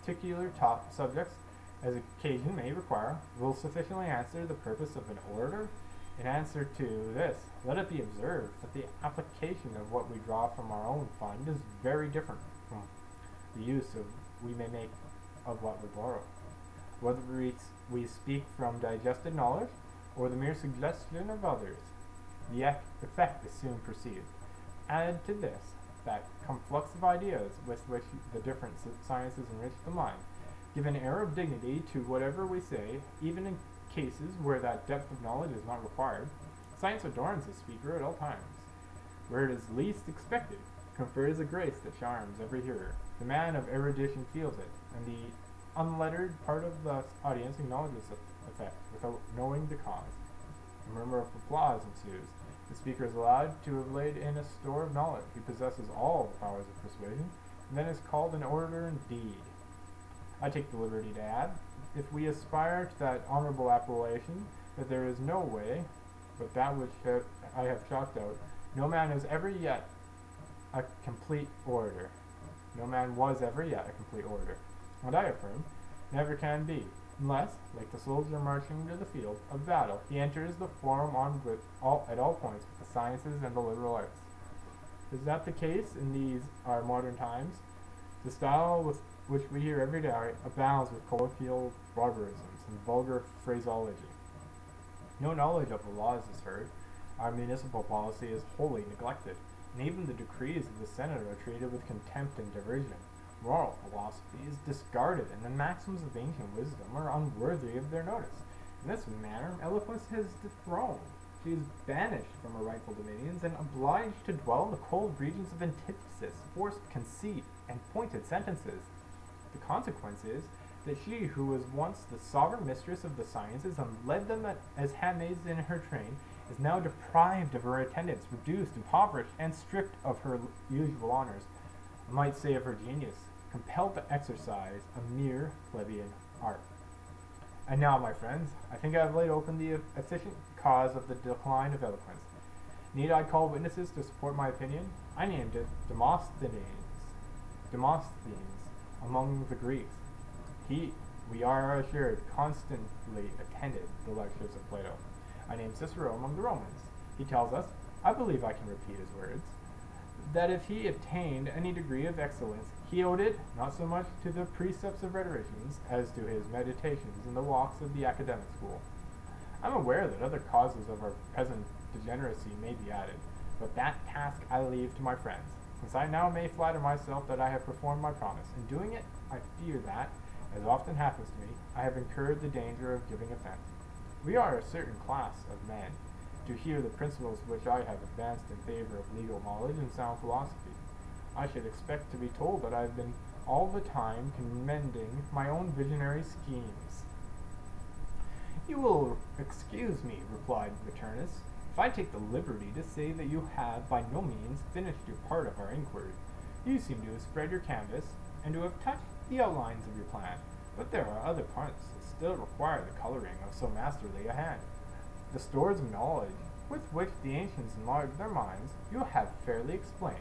particular subjects, as occasion may require, will sufficiently answer the purpose of an orator? In answer to this, let it be observed that the application of what we draw from our own fund is very different from the use we may make of what we borrow. Whether we speak from digested knowledge, or the mere suggestion of others, the effect is soon perceived. Add to this that conflux of ideas with which the different sciences enrich the mind, give an air of dignity to whatever we say, even in cases where that depth of knowledge is not required. Science adorns the speaker at all times, where it is least expected, confers a grace that charms every hearer. The man of erudition feels it, and the unlettered part of the audience acknowledges the effect without knowing the cause. A murmur of applause ensues. The speaker is allowed to have laid in a store of knowledge. He possesses all the powers of persuasion, and then is called an orator indeed. I take the liberty to add, if we aspire to that honorable appellation, that there is no way but that which I have chalked out. No man is ever yet a complete orator. No man was ever yet a complete orator. And I affirm, never can be, unless, like the soldier marching to the field of battle, he enters the forum armed with at all points with the sciences and the liberal arts. Is that the case in these our modern times? The style with which we hear every day abounds with colloquial barbarisms and vulgar phraseology. No knowledge of the laws is heard. Our municipal policy is wholly neglected, and even the decrees of the Senate are treated with contempt and derision. Moral philosophy is discarded, and the maxims of ancient wisdom are unworthy of their notice. In this manner, eloquence is dethroned. She is banished from her rightful dominions and obliged to dwell in the cold regions of antithesis, forced conceit, and pointed sentences. The consequence is that she who was once the sovereign mistress of the sciences and led them as handmaids in her train is now deprived of her attendants, reduced, impoverished, and stripped of her usual honors. I might say of her genius, compelled to exercise a mere plebeian art. And now, my friends, I think I have laid open the efficient cause of the decline of eloquence. Need I call witnesses to support my opinion? I named it Demosthenes among the Greeks. We are assured, constantly attended the lectures of Plato. I named Cicero among the Romans. He tells us, I believe I can repeat his words, that if he obtained any degree of excellence, he owed it not so much to the precepts of rhetoricians as to his meditations in the walks of the academic school. I am aware that other causes of our present degeneracy may be added, but that task I leave to my friends, since I now may flatter myself that I have performed my promise. In doing it, I fear that, as often happens to me, I have incurred the danger of giving offense. We are a certain class of men, to hear the principles which I have advanced in favor of legal knowledge and sound philosophy. I should expect to be told that I have been all the time commending my own visionary schemes. You will excuse me, replied Maternus, if I take the liberty to say that you have by no means finished your part of our inquiry. You seem to have spread your canvas, and to have touched the outlines of your plan, but there are other parts that still require the coloring of so masterly a hand. The stores of knowledge with which the ancients enlarged their minds you have fairly explained,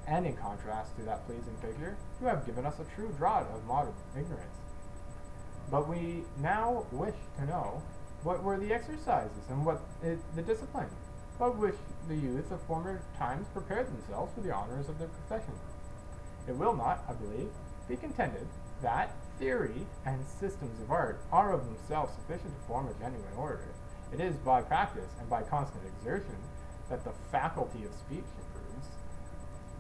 and in contrast to that pleasing picture, you have given us a true draught of modern ignorance. But we now wish to know what were the exercises and what the discipline, by which the youth of former times prepared themselves for the honors of their profession. It will not, I believe, be contended that theory and systems of art are of themselves sufficient to form a genuine orator. It is by practice and by constant exertion that the faculty of speech improves,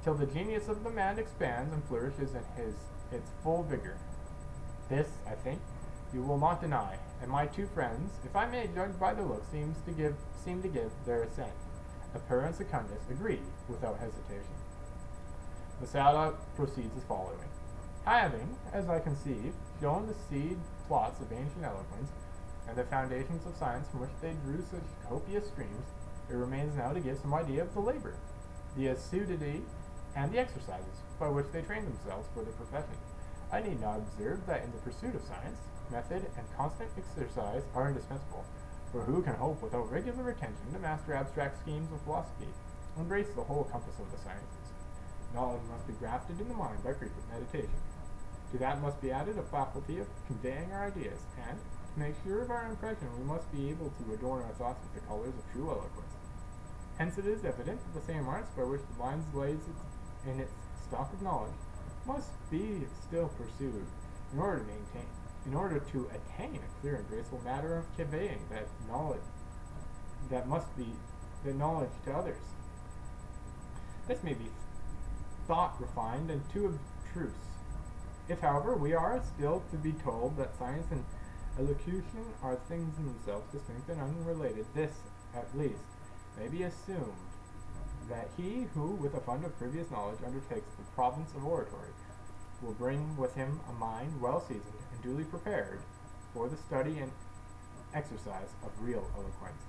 till the genius of the man expands and flourishes in its full vigor. This, I think, you will not deny, and my two friends, if I may judge by their looks, seem to give their assent. Epicurus and Secundus agree without hesitation. The Sala proceeds as following. Having, as I conceive, shown the seed plots of ancient eloquence, and the foundations of science from which they drew such copious streams, it remains now to give some idea of the labor, the assiduity, and the exercises by which they trained themselves for their profession. I need not observe that in the pursuit of science, method and constant exercise are indispensable, for who can hope without regular attention to master abstract schemes of philosophy, embrace the whole compass of the sciences? Knowledge must be grafted in the mind by frequent meditation. To that must be added a faculty of conveying our ideas, and, to make sure of our impression, we must be able to adorn our thoughts with the colors of true eloquence. Hence it is evident that the same arts by which the mind lays in its stock of knowledge must be still pursued in order to attain a clear and graceful manner of conveying that knowledge that must be the knowledge to others. This may be thought refined and too abstruse. If, however, we are still to be told that science and elocution are things in themselves distinct and unrelated, this, at least, may be assumed, that he who, with a fund of previous knowledge, undertakes the province of oratory, will bring with him a mind well seasoned and duly prepared for the study and exercise of real eloquence.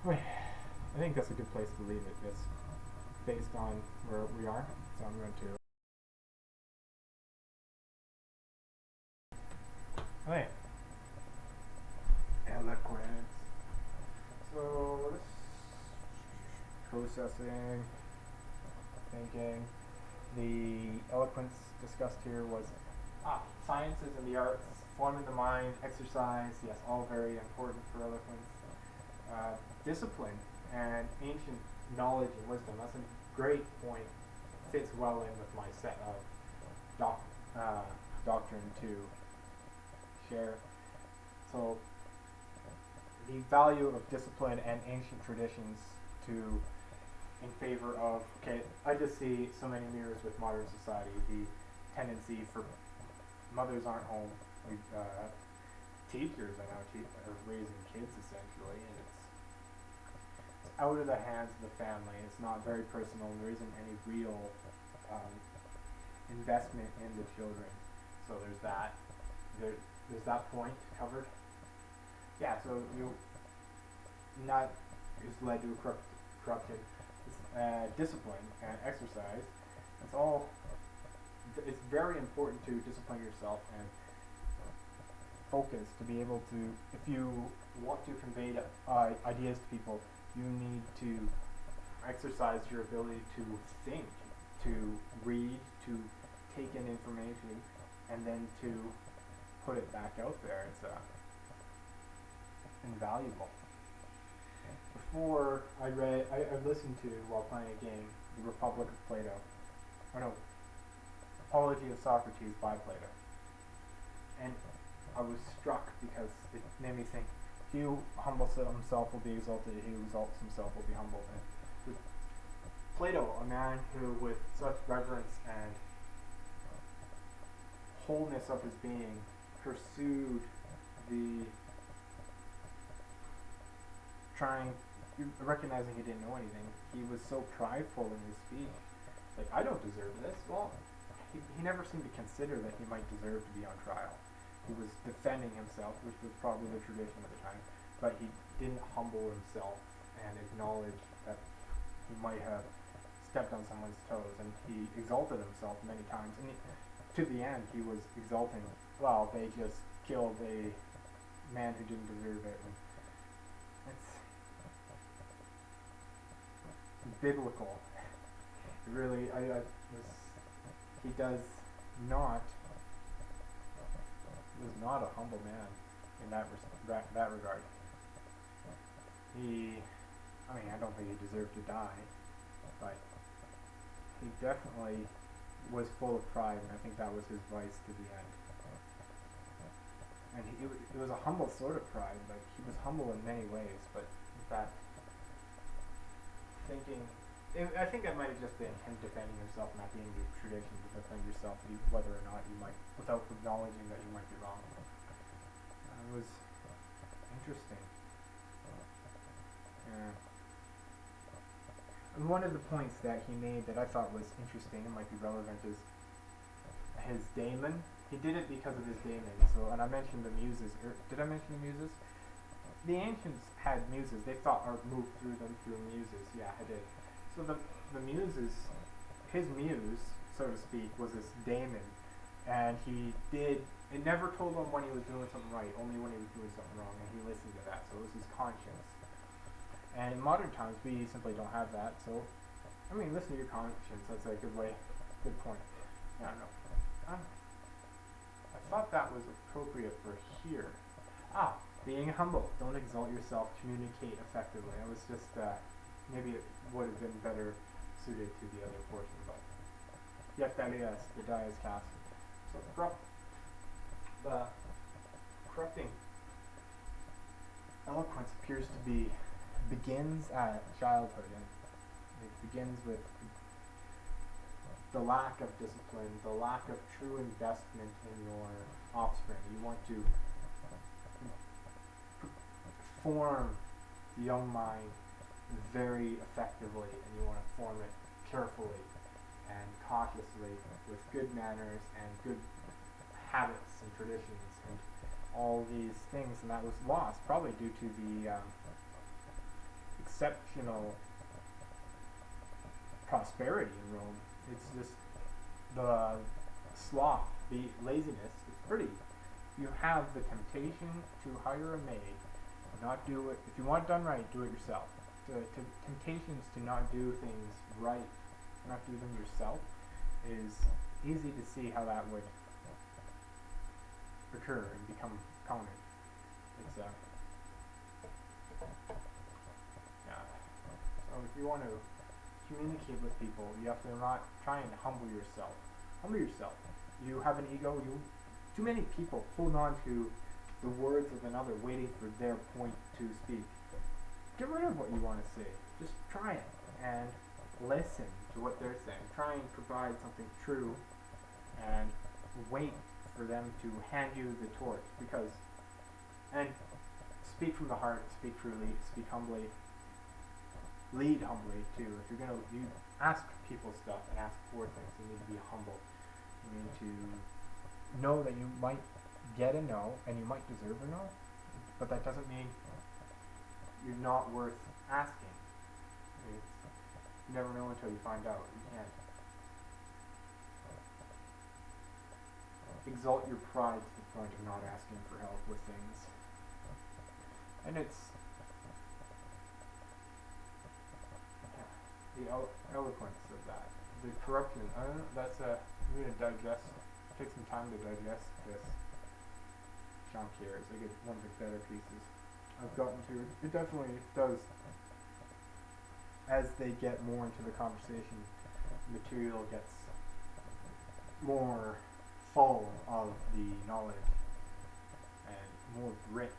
I think that's a good place to leave it, just based on where we are. So I'm going to. Okay. Eloquence. So this processing, thinking. The eloquence discussed here was sciences and the arts, forming the mind, exercise. Yes, all very important for eloquence. Discipline and ancient knowledge and wisdom. That's a great point. Fits well in with my set of doctrine to share. So the value of discipline and ancient traditions to in favor of, okay, I just see so many mirrors with modern society. The tendency for mothers aren't home. Teachers are now are raising kids essentially, and it's out of the hands of the family. It's not very personal. There isn't any real investment in the children. So there's that. There's that point covered. Yeah. So not is led to corruption. Discipline and exercise. It's all. It's very important to discipline yourself and focus to be able to. If you want to convey ideas to people, you need to exercise your ability to think, to read, to take in information, and then to put it back out there. It's invaluable. Before I listened to, while playing a game, The Republic of Plato. Oh no, Apology of Socrates by Plato. And I was struck because it made me think, he who humbles himself will be exalted, he who exalts himself will be humbled. And with Plato, a man who with such reverence and wholeness of his being pursued the recognizing he didn't know anything, he was so prideful in his speech. Like, I don't deserve this. Well, he never seemed to consider that he might deserve to be on trial. He was defending himself, which was probably the tradition at the time, but he didn't humble himself and acknowledge that he might have stepped on someone's toes, and he exalted himself many times. And to the end, he was exalting, well, they just killed a man who didn't deserve it. And it's biblical. Really, he was not a humble man in that regard. I don't think he deserved to die, but he definitely was full of pride, and I think that was his vice to the end. And it was a humble sort of pride. Like, he was humble in many ways, but in fact, I think that might have just been him defending himself, not being the tradition to defend yourself, whether or not you might, without acknowledging that you might be wrong. It was interesting. Yeah. And one of the points that he made that I thought was interesting and might be relevant is his daemon. He did it because of his daemon. So, and I mentioned the muses. Did I mention the muses? The ancients had muses. They thought art moved through them through muses. Yeah, I did. So the muses, his muse, so to speak, was this daemon, and it never told him when he was doing something right, only when he was doing something wrong, and he listened to that. So it was his conscience. And in modern times, we simply don't have that. So, listen to your conscience. That's a good point. Yeah, no. I thought that was appropriate for here. Being humble. Don't exalt yourself. Communicate effectively. I was just, maybe it would have been better suited to the other portion, but yet that is, the die is cast. So the corrupting eloquence appears to be begins at childhood, and it begins with the lack of discipline, the lack of true investment in your offspring. You want to form the young mind very effectively, and you want to form it carefully and cautiously with good manners and good habits and traditions and all these things. And that was lost probably due to the exceptional prosperity in Rome. It's just the sloth, the laziness. It's pretty. You have the temptation to hire a maid, not do it. If you want it done right, do it yourself. The temptations to not do things right, not do them yourself, is easy to see how that would occur and become common. It's yeah. So if you want to communicate with people, you have to not try and humble yourself. Humble yourself. You have an ego. Too many people hold on to the words of another, waiting for their point to speak. Get rid of what you want to say. Just try it and listen to what they're saying. Try and provide something true, and wait for them to hand you the torch. And speak from the heart. Speak truly. Speak humbly. Lead humbly too. If you're gonna ask people stuff and ask for things, you need to be humble. You need to know that you might get a no and you might deserve a no, but that doesn't mean you're not worth asking. You never know until you find out. You can't exalt your pride to the point of not asking for help with things. And it's the eloquence of that. The corruption. I'm going to take some time to digest this chunk here. It's like one of the better pieces I've gotten to. It definitely does, as they get more into the conversation, material gets more full of the knowledge and more rich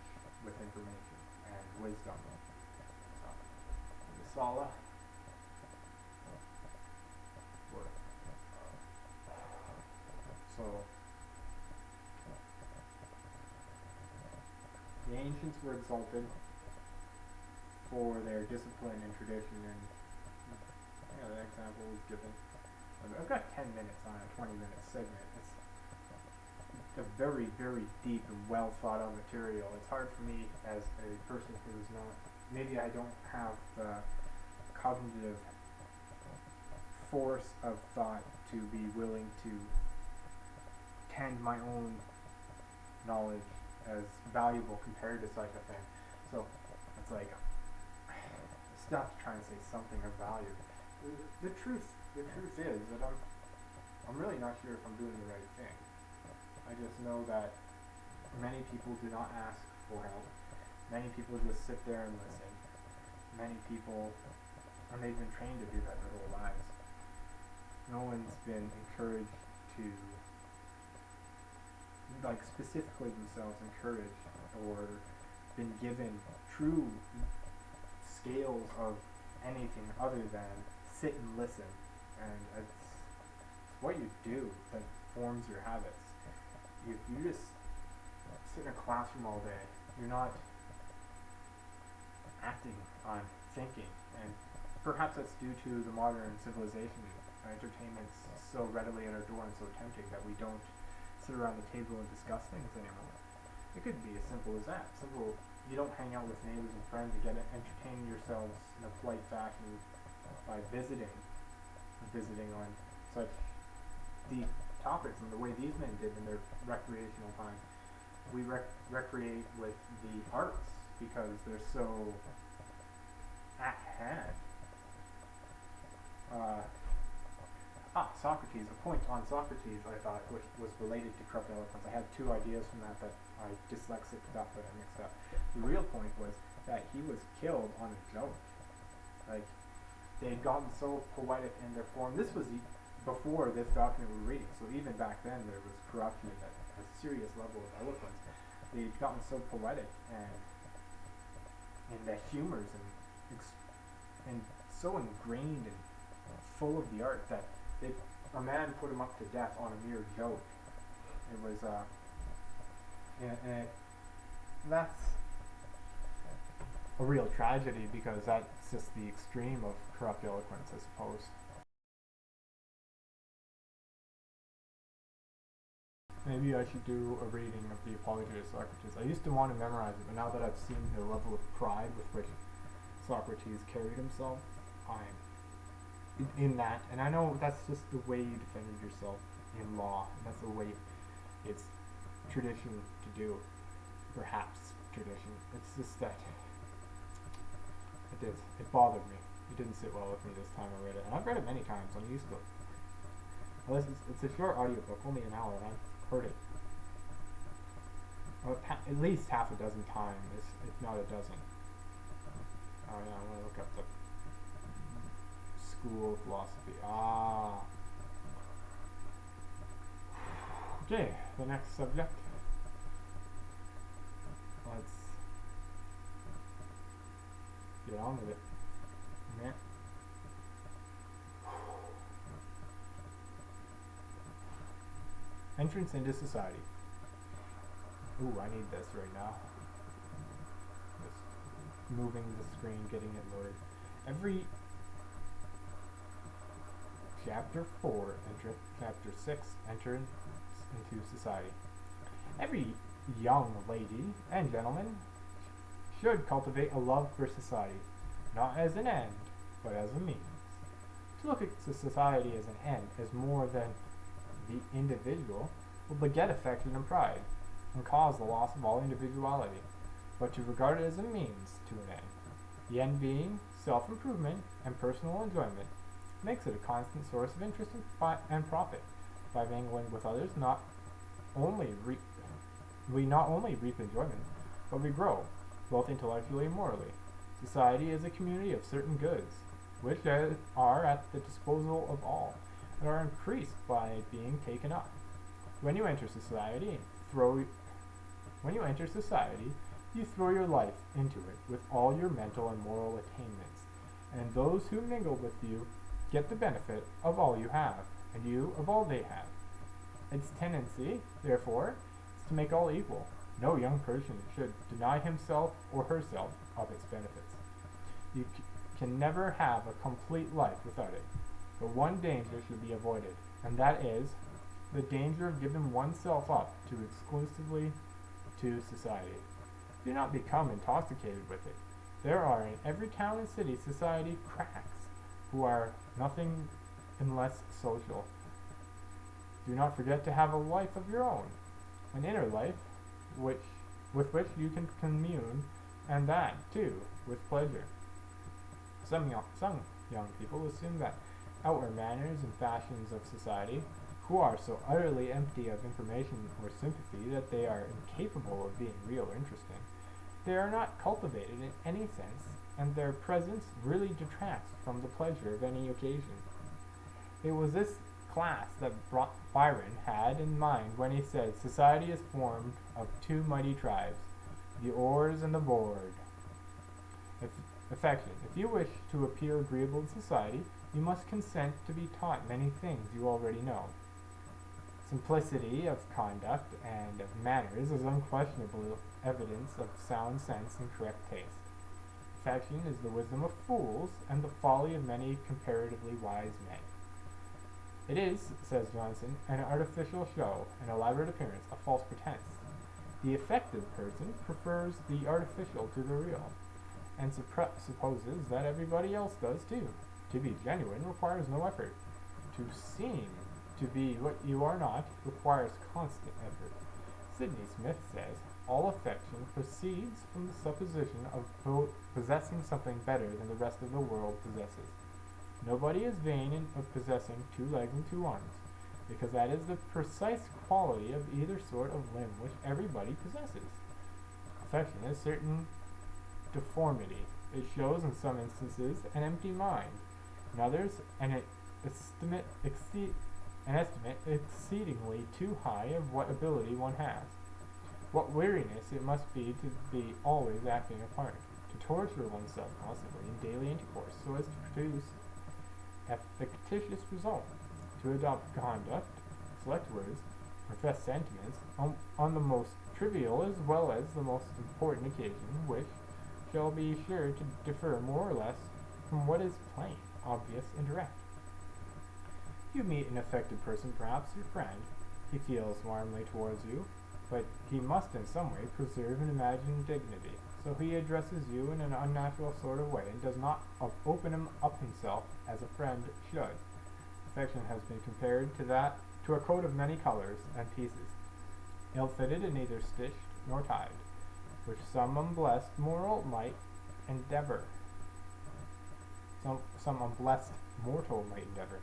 with information and wisdom. The Sala. So, the ancients were exalted for their discipline and tradition, and the example was given. I've got 10 minutes on a 20-minute segment. It's a very, very deep and well thought out material. It's hard for me as a person who's not, maybe I don't have the cognitive force of thought to be willing to tend my own knowledge as valuable compared to such a thing. So it's like, stop trying to say something of value. The truth is that I'm really not sure if I'm doing the right thing. I just know that many people do not ask for help. Many people just sit there and listen. Many people, and they've been trained to do that their whole lives. No one's been encouraged to, like specifically themselves, encouraged or been given true scales of anything other than sit and listen. And it's what you do that forms your habits. If you just sit in a classroom all day, you're not acting on thinking. And perhaps that's due to the modern civilization. Entertainment's so readily at our door and so tempting that we don't sit around the table and discuss things anymore. It could be as simple as that. You don't hang out with neighbors and friends and entertain yourselves in a polite fashion by visiting on such deep topics and the way these men did in their recreational time. We recreate with the arts because they're so at hand. Socrates, a point on Socrates I thought which was related to corrupt eloquence. I had two ideas from that I dyslexic stuff that I mixed up. The real point was that he was killed on a joke. Like, they had gotten so poetic in their form. This was before this document we're reading, so even back then there was corruption at a serious level of eloquence. They had gotten so poetic and and the humors and so ingrained and full of the art that a man put him up to death on a mere joke. It was and that's a real tragedy because that's just the extreme of corrupt eloquence, I suppose. Maybe I should do a reading of the Apology of Socrates. I used to want to memorize it, but now that I've seen the level of pride with which Socrates carried himself, I'm in that, and I know that's just the way you defended yourself in law, and that's the way it's tradition to do. Perhaps tradition. It's just that it bothered me. It didn't sit well with me this time I read it, and I've read it many times. I'm used to it. Well, it's a short audiobook, only an hour, and I've heard it at least half a dozen times, if not a dozen. Oh yeah, I'm gonna look up the school of philosophy. Okay, the next subject. Let's get on with it. Yeah. Entrance into society. Ooh, I need this right now. Just moving the screen, getting it loaded. Every chapter 4, chapter 6, entrance into society. Every young lady and gentleman should cultivate a love for society, not as an end, but as a means. To look at society as an end, as more than the individual, will beget affection and pride, and cause the loss of all individuality, but to regard it as a means to an end, the end being self-improvement and personal enjoyment, makes it a constant source of interest and profit. By mingling with others, we not only reap enjoyment, but we grow, both intellectually and morally. Society is a community of certain goods, which are at the disposal of all, and are increased by being taken up. When you enter society, you throw your life into it with all your mental and moral attainments, and those who mingle with you get the benefit of all you have, and you of all they have. Its tendency, therefore, is to make all equal. No young person should deny himself or herself of its benefits. You can never have a complete life without it. But one danger should be avoided, and that is the danger of giving oneself up to exclusively to society. Do not become intoxicated with it. There are in every town and city society cracks who are nothing unless social. Do not forget to have a life of your own, an inner life with which you can commune, and that, too, with pleasure. Some young people assume that outward manners and fashions of society, who are so utterly empty of information or sympathy that they are incapable of being real or interesting. They are not cultivated in any sense, and their presence really detracts from the pleasure of any occasion. It was this class that Byron had in mind when he said, "Society is formed of two mighty tribes, the oars and the board." Affection. If you wish to appear agreeable in society, you must consent to be taught many things you already know. Simplicity of conduct and of manners is unquestionable evidence of sound sense and correct taste. Affection is the wisdom of fools and the folly of many comparatively wise men. It is, says Johnson, an artificial show, an elaborate appearance, a false pretense. The affected person prefers the artificial to the real, and supposes that everybody else does too. To be genuine requires no effort. To seem to be what you are not requires constant effort. Sidney Smith says, "All affection proceeds from the supposition of possessing something better than the rest of the world possesses. Nobody is vain of possessing 2 legs and 2 arms, because that is the precise quality of either sort of limb which everybody possesses. Affection is certain deformity. It shows in some instances an empty mind, in others an estimate exceedingly too high of what ability one has. What weariness it must be to be always acting a part. to torture oneself constantly in daily intercourse so as to produce a fictitious result, to adopt conduct, select words, profess sentiments on the most trivial as well as the most important occasion, which shall be sure to differ more or less from what is plain, obvious, and direct. You meet an affected person, perhaps your friend. He feels warmly towards you, but he must in some way preserve an imagined dignity. So he addresses you in an unnatural sort of way and does not open him up himself as a friend should. Affection has been compared to a coat of many colors and pieces, ill-fitted and neither stitched nor tied, which some unblessed mortal might endeavour. Some unblessed mortal might endeavour,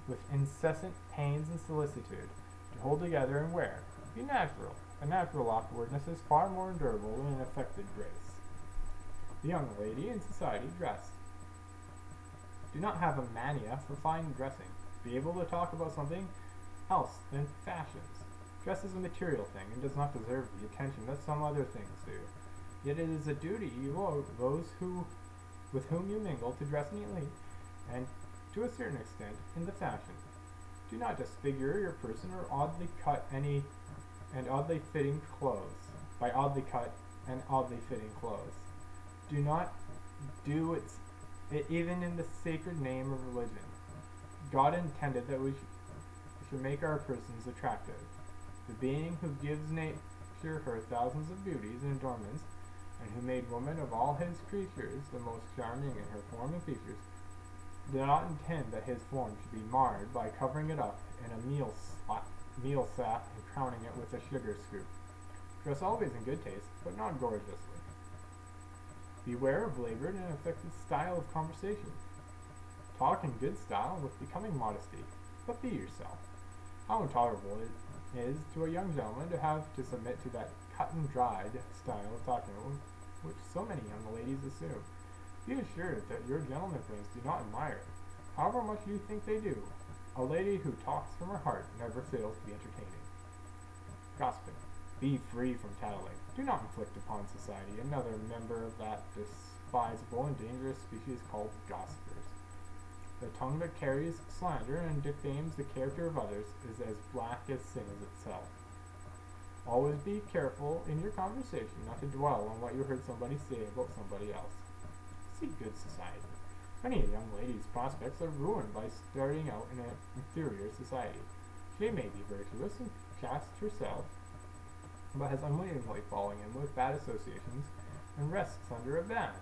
with incessant pains and solicitude, to hold together and wear. Be natural. A natural awkwardness is far more endurable than an affected grace. The young lady in society dress. Do not have a mania for fine dressing. Be able to talk about something else than fashions. Dress is a material thing and does not deserve the attention that some other things do. Yet it is a duty you owe those with whom you mingle to dress neatly, and to a certain extent in the fashion. Do not disfigure your person or oddly cut and oddly fitting clothes. By oddly cut and oddly fitting clothes. Do not do it even in the sacred name of religion. God intended that we should make our persons attractive. The being who gives nature her thousands of beauties and adornments, and who made woman of all his creatures the most charming in her form and features, did not intend that his form should be marred by covering it up in a meal sack and crowning it with a sugar scoop. Dress always in good taste, but not gorgeously. Beware of labored and affected style of conversation. Talk in good style with becoming modesty, but be yourself. How intolerable it is to a young gentleman to have to submit to that cut and dried style of talking which so many young ladies assume. Be assured that your gentlemen friends do not admire it, however much you think they do. A lady who talks from her heart never fails to be entertaining. Gossiping. Be free from tattling. Do not inflict upon society another member of that despisable and dangerous species called gossipers. The tongue that carries slander and defames the character of others is as black as sin is itself. Always be careful in your conversation not to dwell on what you heard somebody say about somebody else. Seek good society. Many a young lady's prospects are ruined by starting out in an inferior society. She may be virtuous and chaste herself, but has unwittingly fallen in with bad associations and rests under a ban.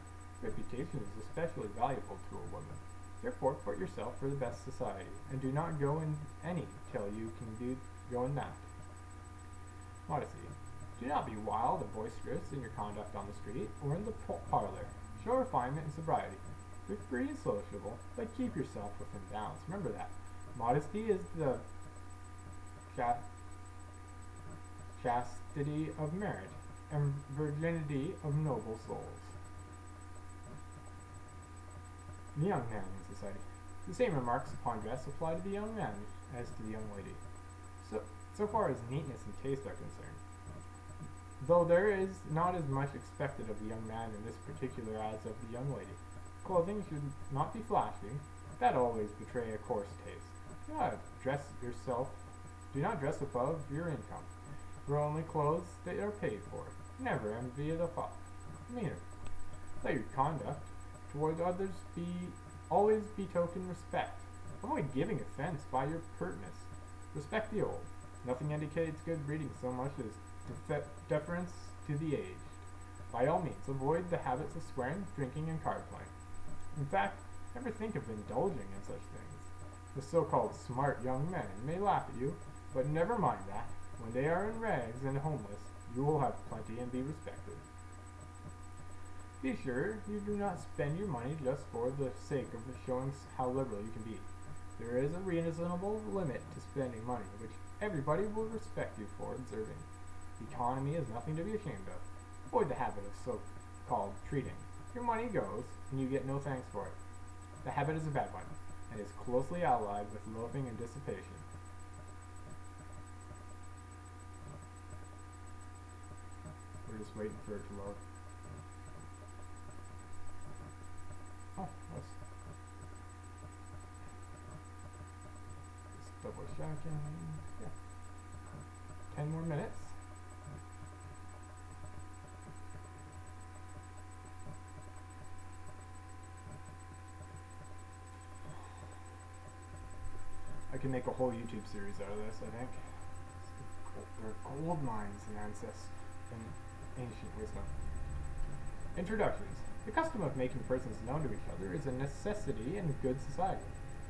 Reputation is especially valuable to a woman. Therefore, put yourself for the best society, and do not go in any till you can go in that. Modesty. Do not be wild and boisterous in your conduct on the street or in the parlor. Show refinement and sobriety. Be free and sociable, but keep yourself within bounds. Remember that. Modesty is the chastity of merit, and virginity of noble souls. The young man in society. The same remarks upon dress apply to the young man as to the young lady, so far as neatness and taste are concerned. Though there is not as much expected of the young man in this particular as of the young lady. Clothing should not be flashy. That always betray a coarse taste. Do not dress above your income. Wear only clothes that are paid for. Never envy the flock. Demeanor. Let your conduct towards others always betoken respect. Avoid giving offense by your pertness. Respect the old. Nothing indicates good breeding so much as deference to the aged. By all means, avoid the habits of swearing, drinking, and card playing. In fact, never think of indulging in such things. The so-called smart young men may laugh at you, but never mind that. When they are in rags and homeless, you will have plenty and be respected. Be sure you do not spend your money just for the sake of showing how liberal you can be. There is a reasonable limit to spending money, which everybody will respect you for observing. Economy is nothing to be ashamed of. Avoid the habit of so-called treating. Your money goes, and you get no thanks for it. The habit is a bad one, and is closely allied with loafing and dissipation. We're just waiting for it to load. Oh, let's just double checking. Yeah. 10 more minutes. I can make a whole YouTube series out of this, I think. There are gold mines in ancient wisdom. Introductions. The custom of making persons known to each other is a necessity in good society.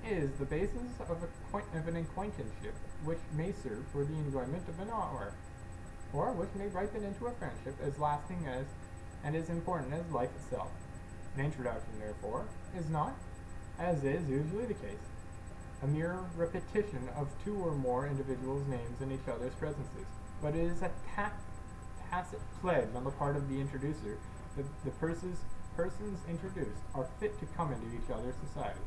It is the basis of an acquaintanceship which may serve for the enjoyment of an hour, or which may ripen into a friendship as lasting as and as important as life itself. An introduction, therefore, is not, as is usually the case, a mere repetition of two or more individuals' names in each other's presences, but it is a tacit pledge on the part of the introducer that the persons introduced are fit to come into each other's society.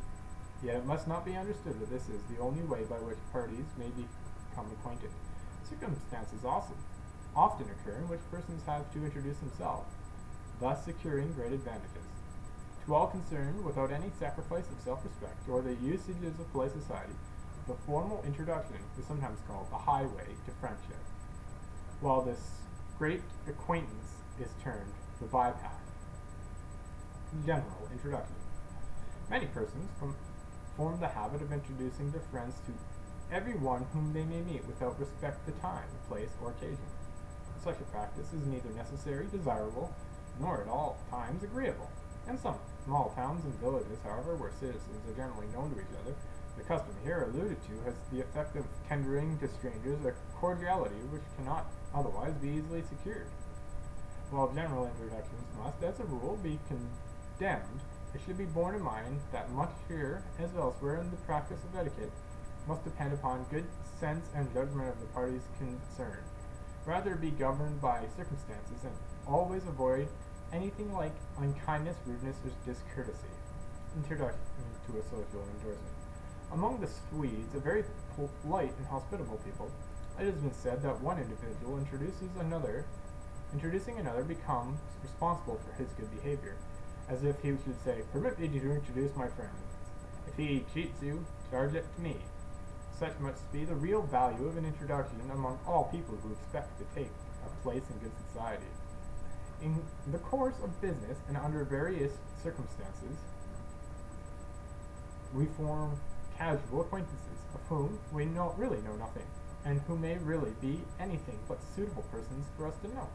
Yet it must not be understood that this is the only way by which parties may become acquainted. Circumstances also often occur in which persons have to introduce themselves, thus securing great advantages. To all concerned, without any sacrifice of self-respect or the usages of polite society, the formal introduction is sometimes called the highway to friendship, while this great acquaintance is termed the bypath. General introduction. Many persons form the habit of introducing their friends to everyone whom they may meet without respect to time, place, or occasion. Such a practice is neither necessary, desirable, nor at all times agreeable. In some small towns and villages, however, where citizens are generally known to each other, the custom here alluded to has the effect of tendering to strangers a cordiality which cannot otherwise be easily secured. While general introductions must, as a rule, be condemned, it should be borne in mind that much here, as elsewhere in the practice of etiquette, must depend upon good sense and judgment of the parties concerned. Rather be governed by circumstances, and always avoid anything like unkindness, rudeness, or discourtesy. Introduction to a social endorsement. Among the Swedes, a very polite and hospitable people, it has been said that one individual introducing another becomes responsible for his good behavior, as if he should say, "Permit me to introduce my friend. If he cheats you, charge it to me." Such must be the real value of an introduction among all people who expect to take a place in good society. In the course of business and under various circumstances, we form casual acquaintances, of whom we really know nothing, and who may really be anything but suitable persons for us to know.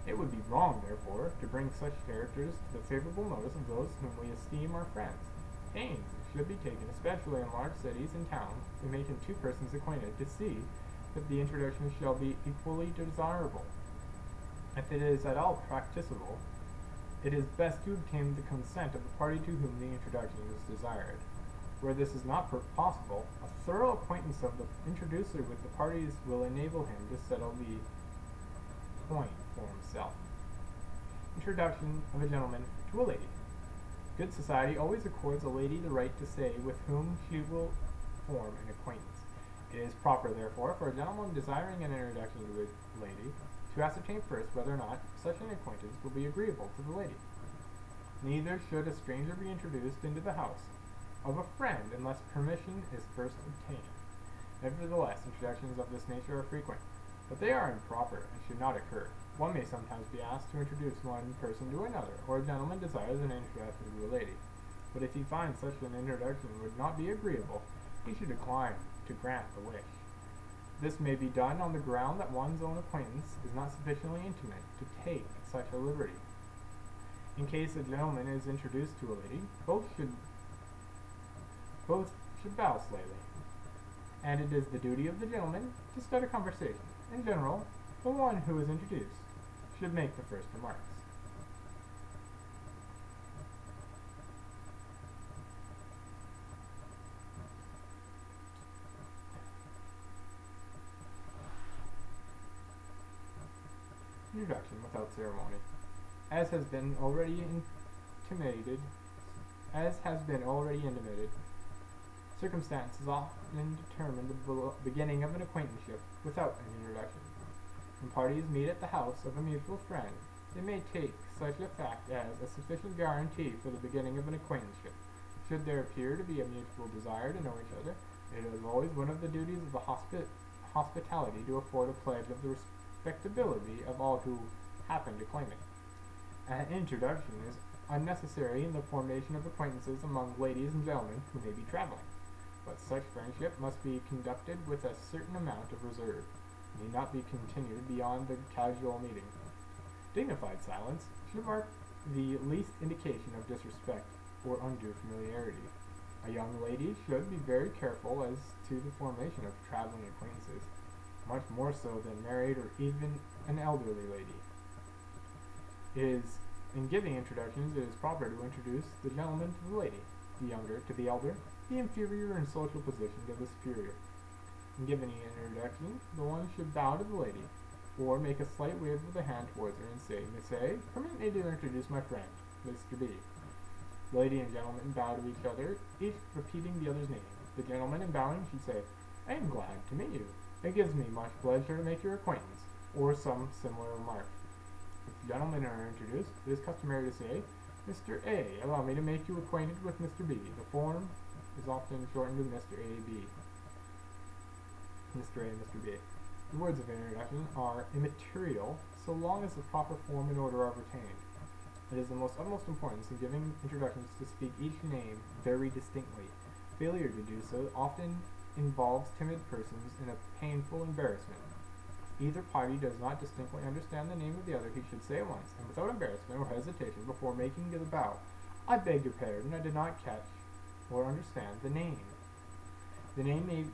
It would be wrong, therefore, to bring such characters to the favorable notice of those whom we esteem our friends. Pains should be taken, especially in large cities and towns, in making two persons acquainted, to see that the introduction shall be equally desirable. If it is at all practicable, it is best to obtain the consent of the party to whom the introduction is desired. Where this is not possible, a thorough acquaintance of the introducer with the parties will enable him to settle the point for himself. Introduction of a gentleman to a lady. Good society always accords a lady the right to say with whom she will form an acquaintance. It is proper, therefore, for a gentleman desiring an introduction to a lady to ascertain first whether or not such an acquaintance will be agreeable to the lady. Neither should a stranger be introduced into the house of a friend unless permission is first obtained. Nevertheless, introductions of this nature are frequent, but they are improper and should not occur. One may sometimes be asked to introduce one person to another, or a gentleman desires an introduction to a lady. But if he finds such an introduction would not be agreeable, he should decline to grant the wish. This may be done on the ground that one's own acquaintance is not sufficiently intimate to take such a liberty. In case a gentleman is introduced to a lady, both should bow slightly, and it is the duty of the gentleman to start a conversation. In general, the one who is introduced should make the first remarks. Introduction without ceremony. As has been already intimated, circumstances often determine the beginning of an acquaintanceship without an introduction. When parties meet at the house of a mutual friend, They may take such a fact as a sufficient guarantee for the beginning of an acquaintanceship. Should there appear to be a mutual desire to know each other, it is always one of the duties of the hospitality to afford a pledge of the respectability of all who happen to claim it. An introduction is unnecessary in the formation of acquaintances among ladies and gentlemen who may be traveling, but such friendship must be conducted with a certain amount of reserve, and need not be continued beyond the casual meeting. Dignified silence should mark the least indication of disrespect or undue familiarity. A young lady should be very careful as to the formation of traveling acquaintances, much more so than married or even an elderly lady. It is in giving introductions, it is proper to introduce the gentleman to the lady, the younger to the elder, the inferior in social position to the superior. In giving an introduction, the one should bow to the lady, or make a slight wave of the hand towards her and say, Miss A, permit me to introduce my friend, Mr. B. The lady and gentleman bow to each other, each repeating the other's name. The gentleman in bowing should say, I am glad to meet you. It gives me much pleasure to make your acquaintance, or some similar remark. If gentlemen are introduced, it is customary to say, Mr. A, allow me to make you acquainted with Mr. B. The form is often shortened to Mr. A.B. Mr. A and Mr. B. The words of introduction are immaterial so long as the proper form and order are retained. It is the utmost importance in giving introductions to speak each name very distinctly. Failure to do so often involves timid persons in a painful embarrassment. If either party does not distinctly understand the name of the other, he should say at once, and without embarrassment or hesitation before making the bow, I beg your pardon, I did not catch or understand the name. The name may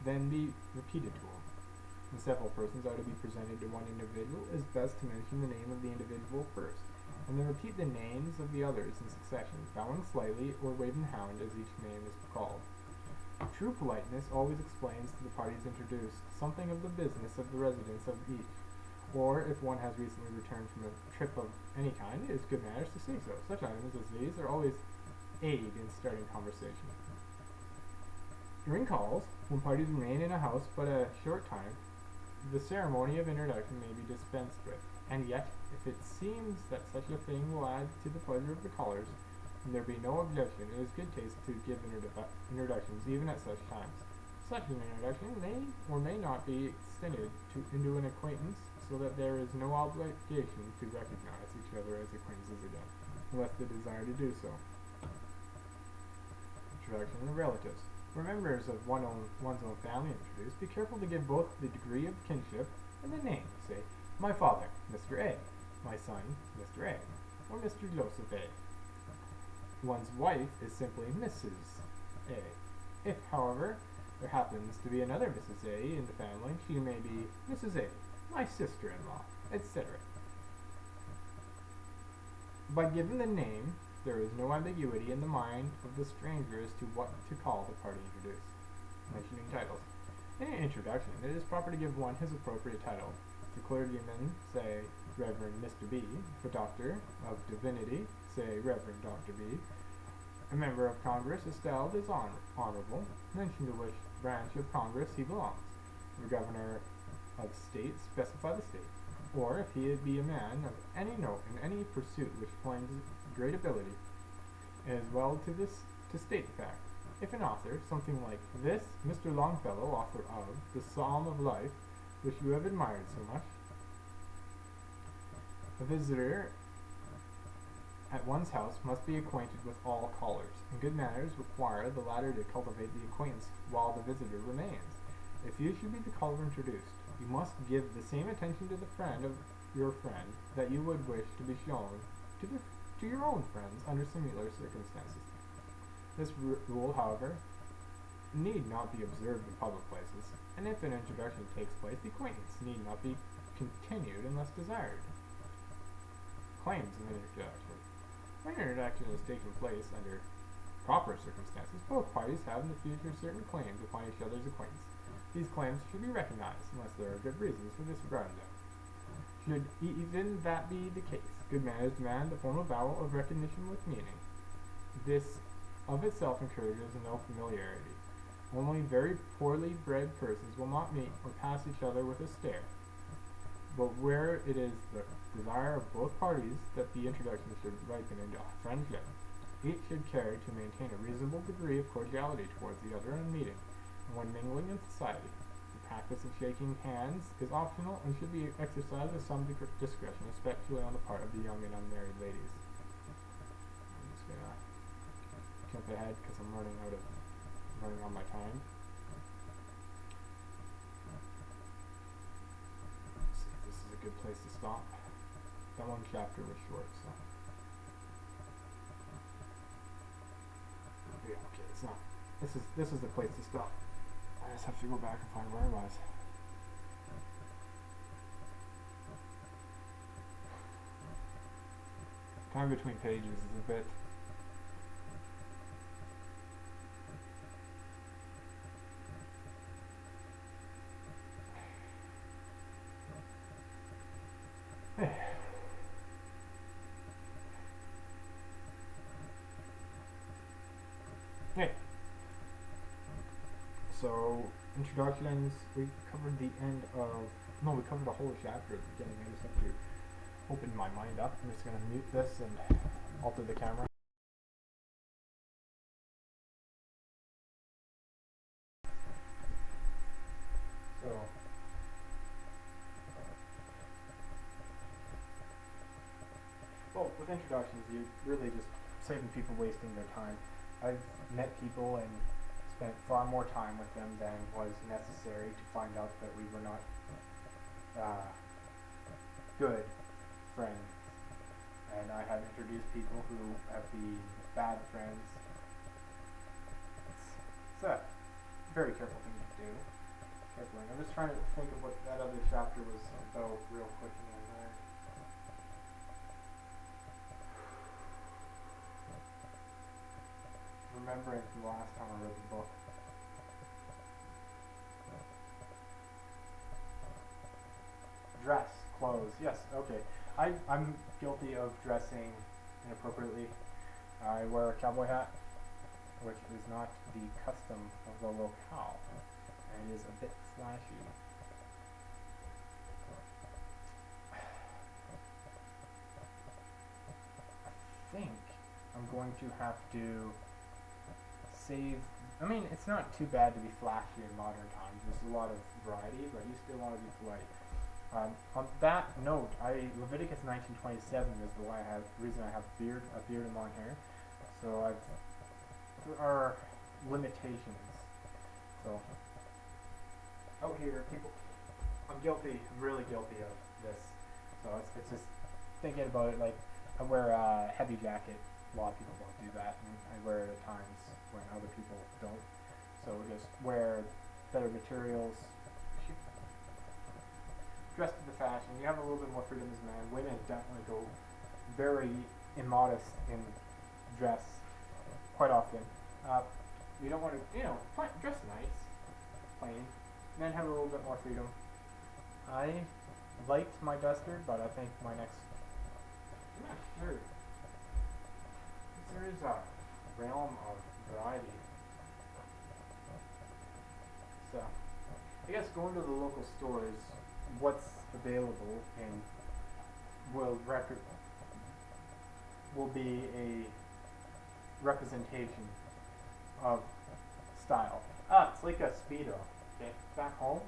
then be repeated to him. When several persons are to be presented to one individual, it is best to mention the name of the individual first, and then repeat the names of the others in succession, bowing slightly or waving the hand as each name is called. True politeness always explains to the parties introduced something of the business of the residence of each, or if one has recently returned from a trip of any kind, it is good manners to say so. Such items as these are always aid in starting conversation. During calls, when parties remain in a house but a short time, the ceremony of introduction may be dispensed with, and yet, if it seems that such a thing will add to the pleasure of the callers, and there be no objection, it is good taste to give introductions even at such times. Such an introduction may or may not be extended into an acquaintance, so that there is no obligation to recognize each other as acquaintances again, unless they desire to do so. Introduction of relatives. When members of one's own family introduced, be careful to give both the degree of kinship and the name. Say, my father, Mr. A, my son, Mr. A, or Mr. Joseph A. One's wife is simply Mrs. A. If, however, there happens to be another Mrs. A in the family, she may be Mrs. A, my sister-in-law, etc. By giving the name, there is no ambiguity in the mind of the stranger as to what to call the party introduced. Mentioning titles. In an introduction, it is proper to give one his appropriate title. The clergyman, say, Reverend Mr. B. The doctor of divinity, say, Reverend Dr. B. A member of Congress is styled as honorable, mention to which branch of Congress he belongs. The governor of state, specify the state. Or, if he be a man of any note in any pursuit which claims great ability, it is well to state the fact. If an author, something like this, Mr. Longfellow, author of The Psalm of Life, which you have admired so much. A visitor at one's house must be acquainted with all callers, and good manners require the latter to cultivate the acquaintance while the visitor remains. If you should be the caller introduced, you must give the same attention to the friend of your friend that you would wish to be shown to your own friends under similar circumstances. This rule, however, need not be observed in public places, and if an introduction takes place, the acquaintance need not be continued unless desired. Claims of an introduction. When an introduction has taken place under proper circumstances, both parties have in the future certain claims upon each other's acquaintance. These claims should be recognized, unless there are good reasons for disregarding them. Should even that be the case, good manners demand the formal vow of recognition with meaning. This of itself encourages no familiarity. Only very poorly bred persons will not meet or pass each other with a stare. but where it is the desire of both parties that the introduction should ripen into friendship, each should care to maintain a reasonable degree of cordiality towards the other in meeting, and when mingling in society. The practice of shaking hands is optional and should be exercised with some discretion, especially on the part of the young and unmarried ladies. I'm just gonna jump ahead because I'm running on my time. Let's see if this is a good place to stop. That one chapter was short, so yeah, okay, it's not. This is the place to stop. I just have to go back and find where I was. Time between pages is a bit. Hey. So, introductions, we covered the end of, no, we covered the whole chapter at the beginning. I just have to open my mind up. I'm just going to mute this and alter the camera. So, well, with introductions, you really just saving people wasting their time. I've met people and spent far more time with them than was necessary to find out that we were not good friends. And I have introduced people who have been bad friends. It's a very careful thing to do. Carefully. I'm just trying to think of what that other chapter was about real quick in my mind. Remembering from the last time I read the book. Dress, clothes, yes, okay. I'm guilty of dressing inappropriately. I wear a cowboy hat, which is not the custom of the locale, and is a bit flashy. I think I'm going to have to save. I mean, it's not too bad to be flashy in modern times. There's a lot of variety, but you still want to be polite. On that note, Leviticus 19:27 is the reason I have a beard and long hair. So there are limitations. So out here, people, I'm really guilty of this. So it's just thinking about it. Like I wear a heavy jacket. A lot of people don't do that, and I wear it at times when other people don't. So just wear better materials. Dress to the fashion. You have a little bit more freedom as a man. Women definitely go very immodest in dress quite often. You don't want to, dress nice, plain. Men have a little bit more freedom. I liked my duster, but I think my next. I'm not sure. There is a realm of variety. So, I guess going to the local stores, what's available and will be a representation of style. It's like a Speedo. Okay, back home,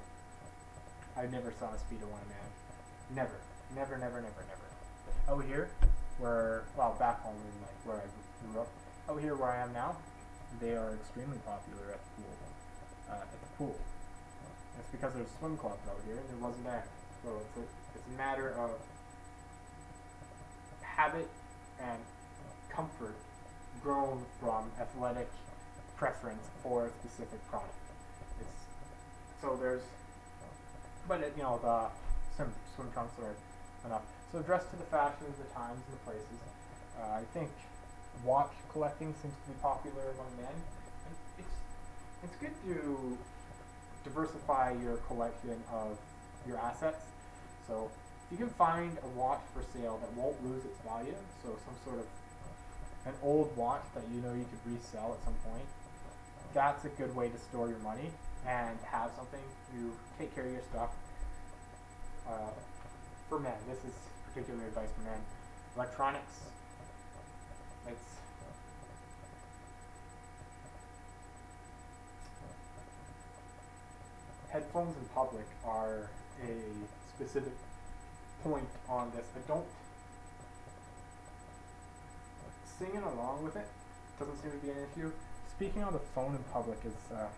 I never saw a Speedo on a man. Never. Out here, back home in like where I grew up, out here where I am now, they are extremely popular at the pool. It's because there's swim clubs out here and there wasn't there. So it's a matter of habit and comfort grown from athletic preference for a specific product. The swim trunks are enough. So dress to the fashions, the times, and the places. I think watch collecting seems to be popular among men. And it's good to diversify your collection of your assets. So if you can find a watch for sale that won't lose its value, so some sort of an old watch that you could resell at some point, that's a good way to store your money and have something to take care of your stuff. for men. This is particular advice for men. Electronics. It's headphones in public are a specific point on this. I don't singing along with it doesn't seem to be an issue. Speaking on the phone in public is I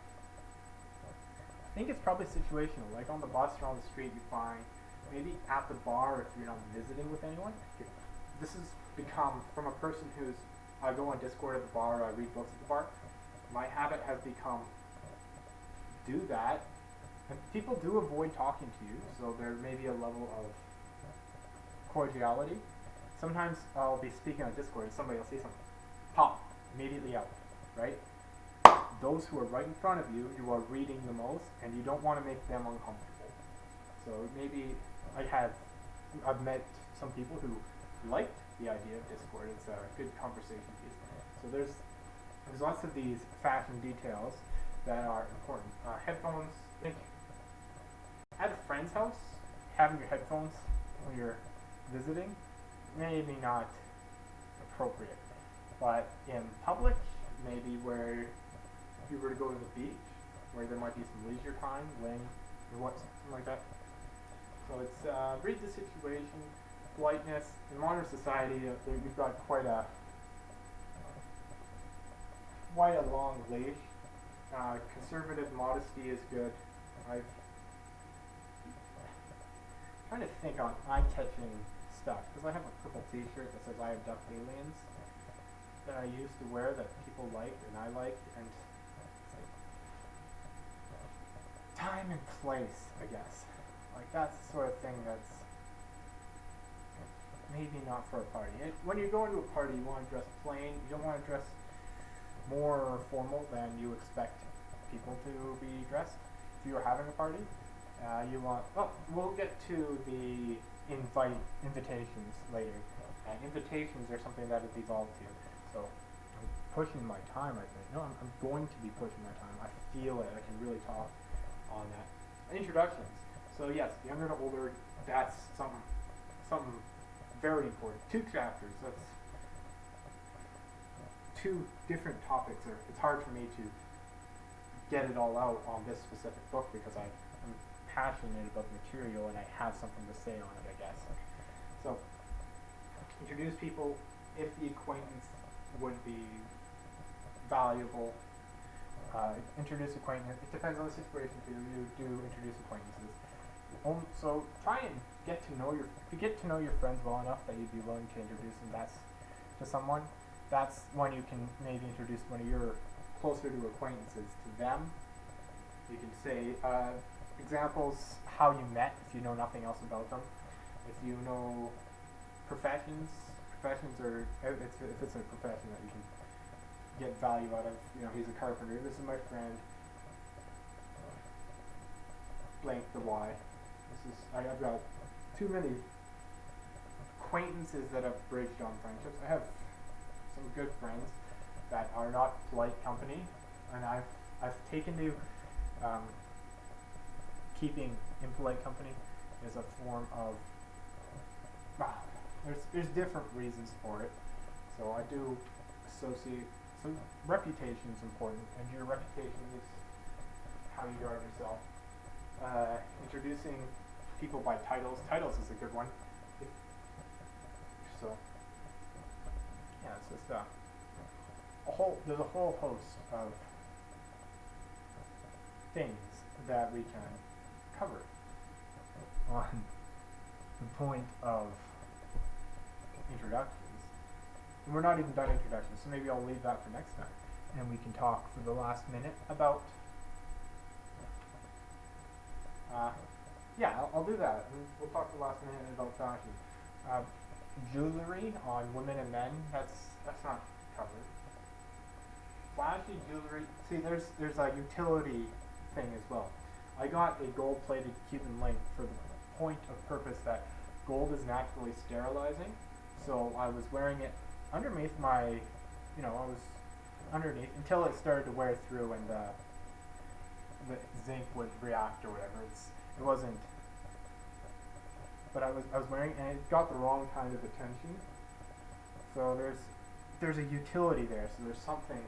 think it's probably situational. Like on the bus or on the street, you find maybe at the bar if you're not visiting with anyone. This has become from a person who's I go on Discord at the bar or I read books at the bar. My habit has become do that, and people do avoid talking to you, so there may be a level of cordiality. Sometimes I'll be speaking on Discord and somebody will say something, pop, immediately out, right? Those who are right in front of you, you are reading the most, and you don't want to make them uncomfortable. So maybe I've met some people who liked the idea of Discord. It's a good conversation piece. So there's lots of these fashion details that are important. Headphones, I think at a friend's house, having your headphones when you're visiting, maybe not appropriate. But in public, maybe where if you were to go to the beach, where there might be some leisure time, laying or something like that. So it's read the situation, politeness. In modern society, you've got quite a long leash. Conservative modesty is good. I'm trying to think on eye-catching stuff, because I have a purple t-shirt that says I have duck aliens that I used to wear that people liked and I liked, and it's like time and place, I guess. Like that's the sort of thing that's maybe not for a party. When you go into a party, you want to dress plain. You don't want to dress more formal than you expect people to be dressed. If you are having a party, you want. Oh, we'll get to the invitations later. Invitations are something that has evolved here. So I'm pushing my time. I think no, I'm going to be pushing my time. I feel it. I can really talk on that. Introductions. So yes, younger to older. That's something very important. 2 chapters. That's 2 different topics. It's hard for me to get it all out on this specific book because I'm passionate about the material and I have something to say on it, I guess. So, introduce people if the acquaintance would be valuable. Introduce acquaintance. It depends on the situation too. You do introduce acquaintances. So try and get to know your friends well enough that you'd be willing to introduce them to someone. That's when you can maybe introduce one of your closer to acquaintances to them. You can say examples, how you met if you know nothing else about them. If you know professions are if it's a profession that you can get value out of. You know, he's a carpenter. This is my friend. Blank the Y. I've got too many acquaintances that have bridged on friendships. I have some good friends that are not polite company, and I've taken to keeping impolite company as a form of there's different reasons for it. So I do associate. So reputation is important, and your reputation is how you guard yourself. Introducing people by titles. Titles is a good one. So yeah, it's just there's a whole host of things that we can cover on the point of introductions. And we're not even done introductions, so maybe I'll leave that for next time. And we can talk for the last minute about I'll do that. We'll talk for the last minute about fashion. Jewelry on women and men, that's not covered. Flashy jewelry, see there's a utility thing as well. I got a gold-plated Cuban link for the point of purpose that gold is naturally sterilizing. So I was wearing it underneath my, I was underneath until it started to wear through and the zinc would react or whatever. It wasn't but I was wearing, and it got the wrong kind of attention. So there's a utility there. So there's something,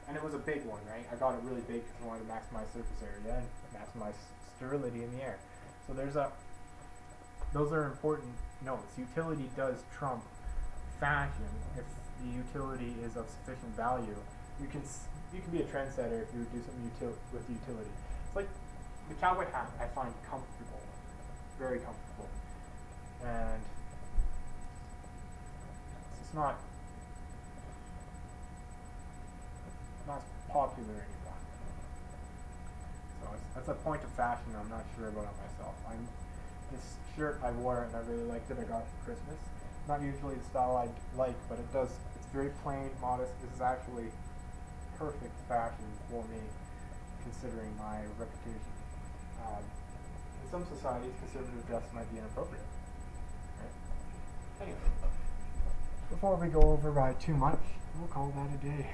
and it was a big one, right? I got it really big because I wanted to maximize surface area and maximize sterility in the air. So those are important notes. Utility does trump fashion. If the utility is of sufficient value, you can be a trendsetter if you do something with utility. It's like the cowboy hat. I find comfortable, very comfortable, and it's not as popular anymore. So that's a point of fashion I'm not sure about it myself. This shirt I wore and I really liked it. I got it for Christmas. Not usually the style I like, but it's very plain, modest. This is actually perfect fashion for me, considering my reputation. In some societies, conservative dress might be inappropriate. Right? Anyway, before we go over by too much, we'll call that a day.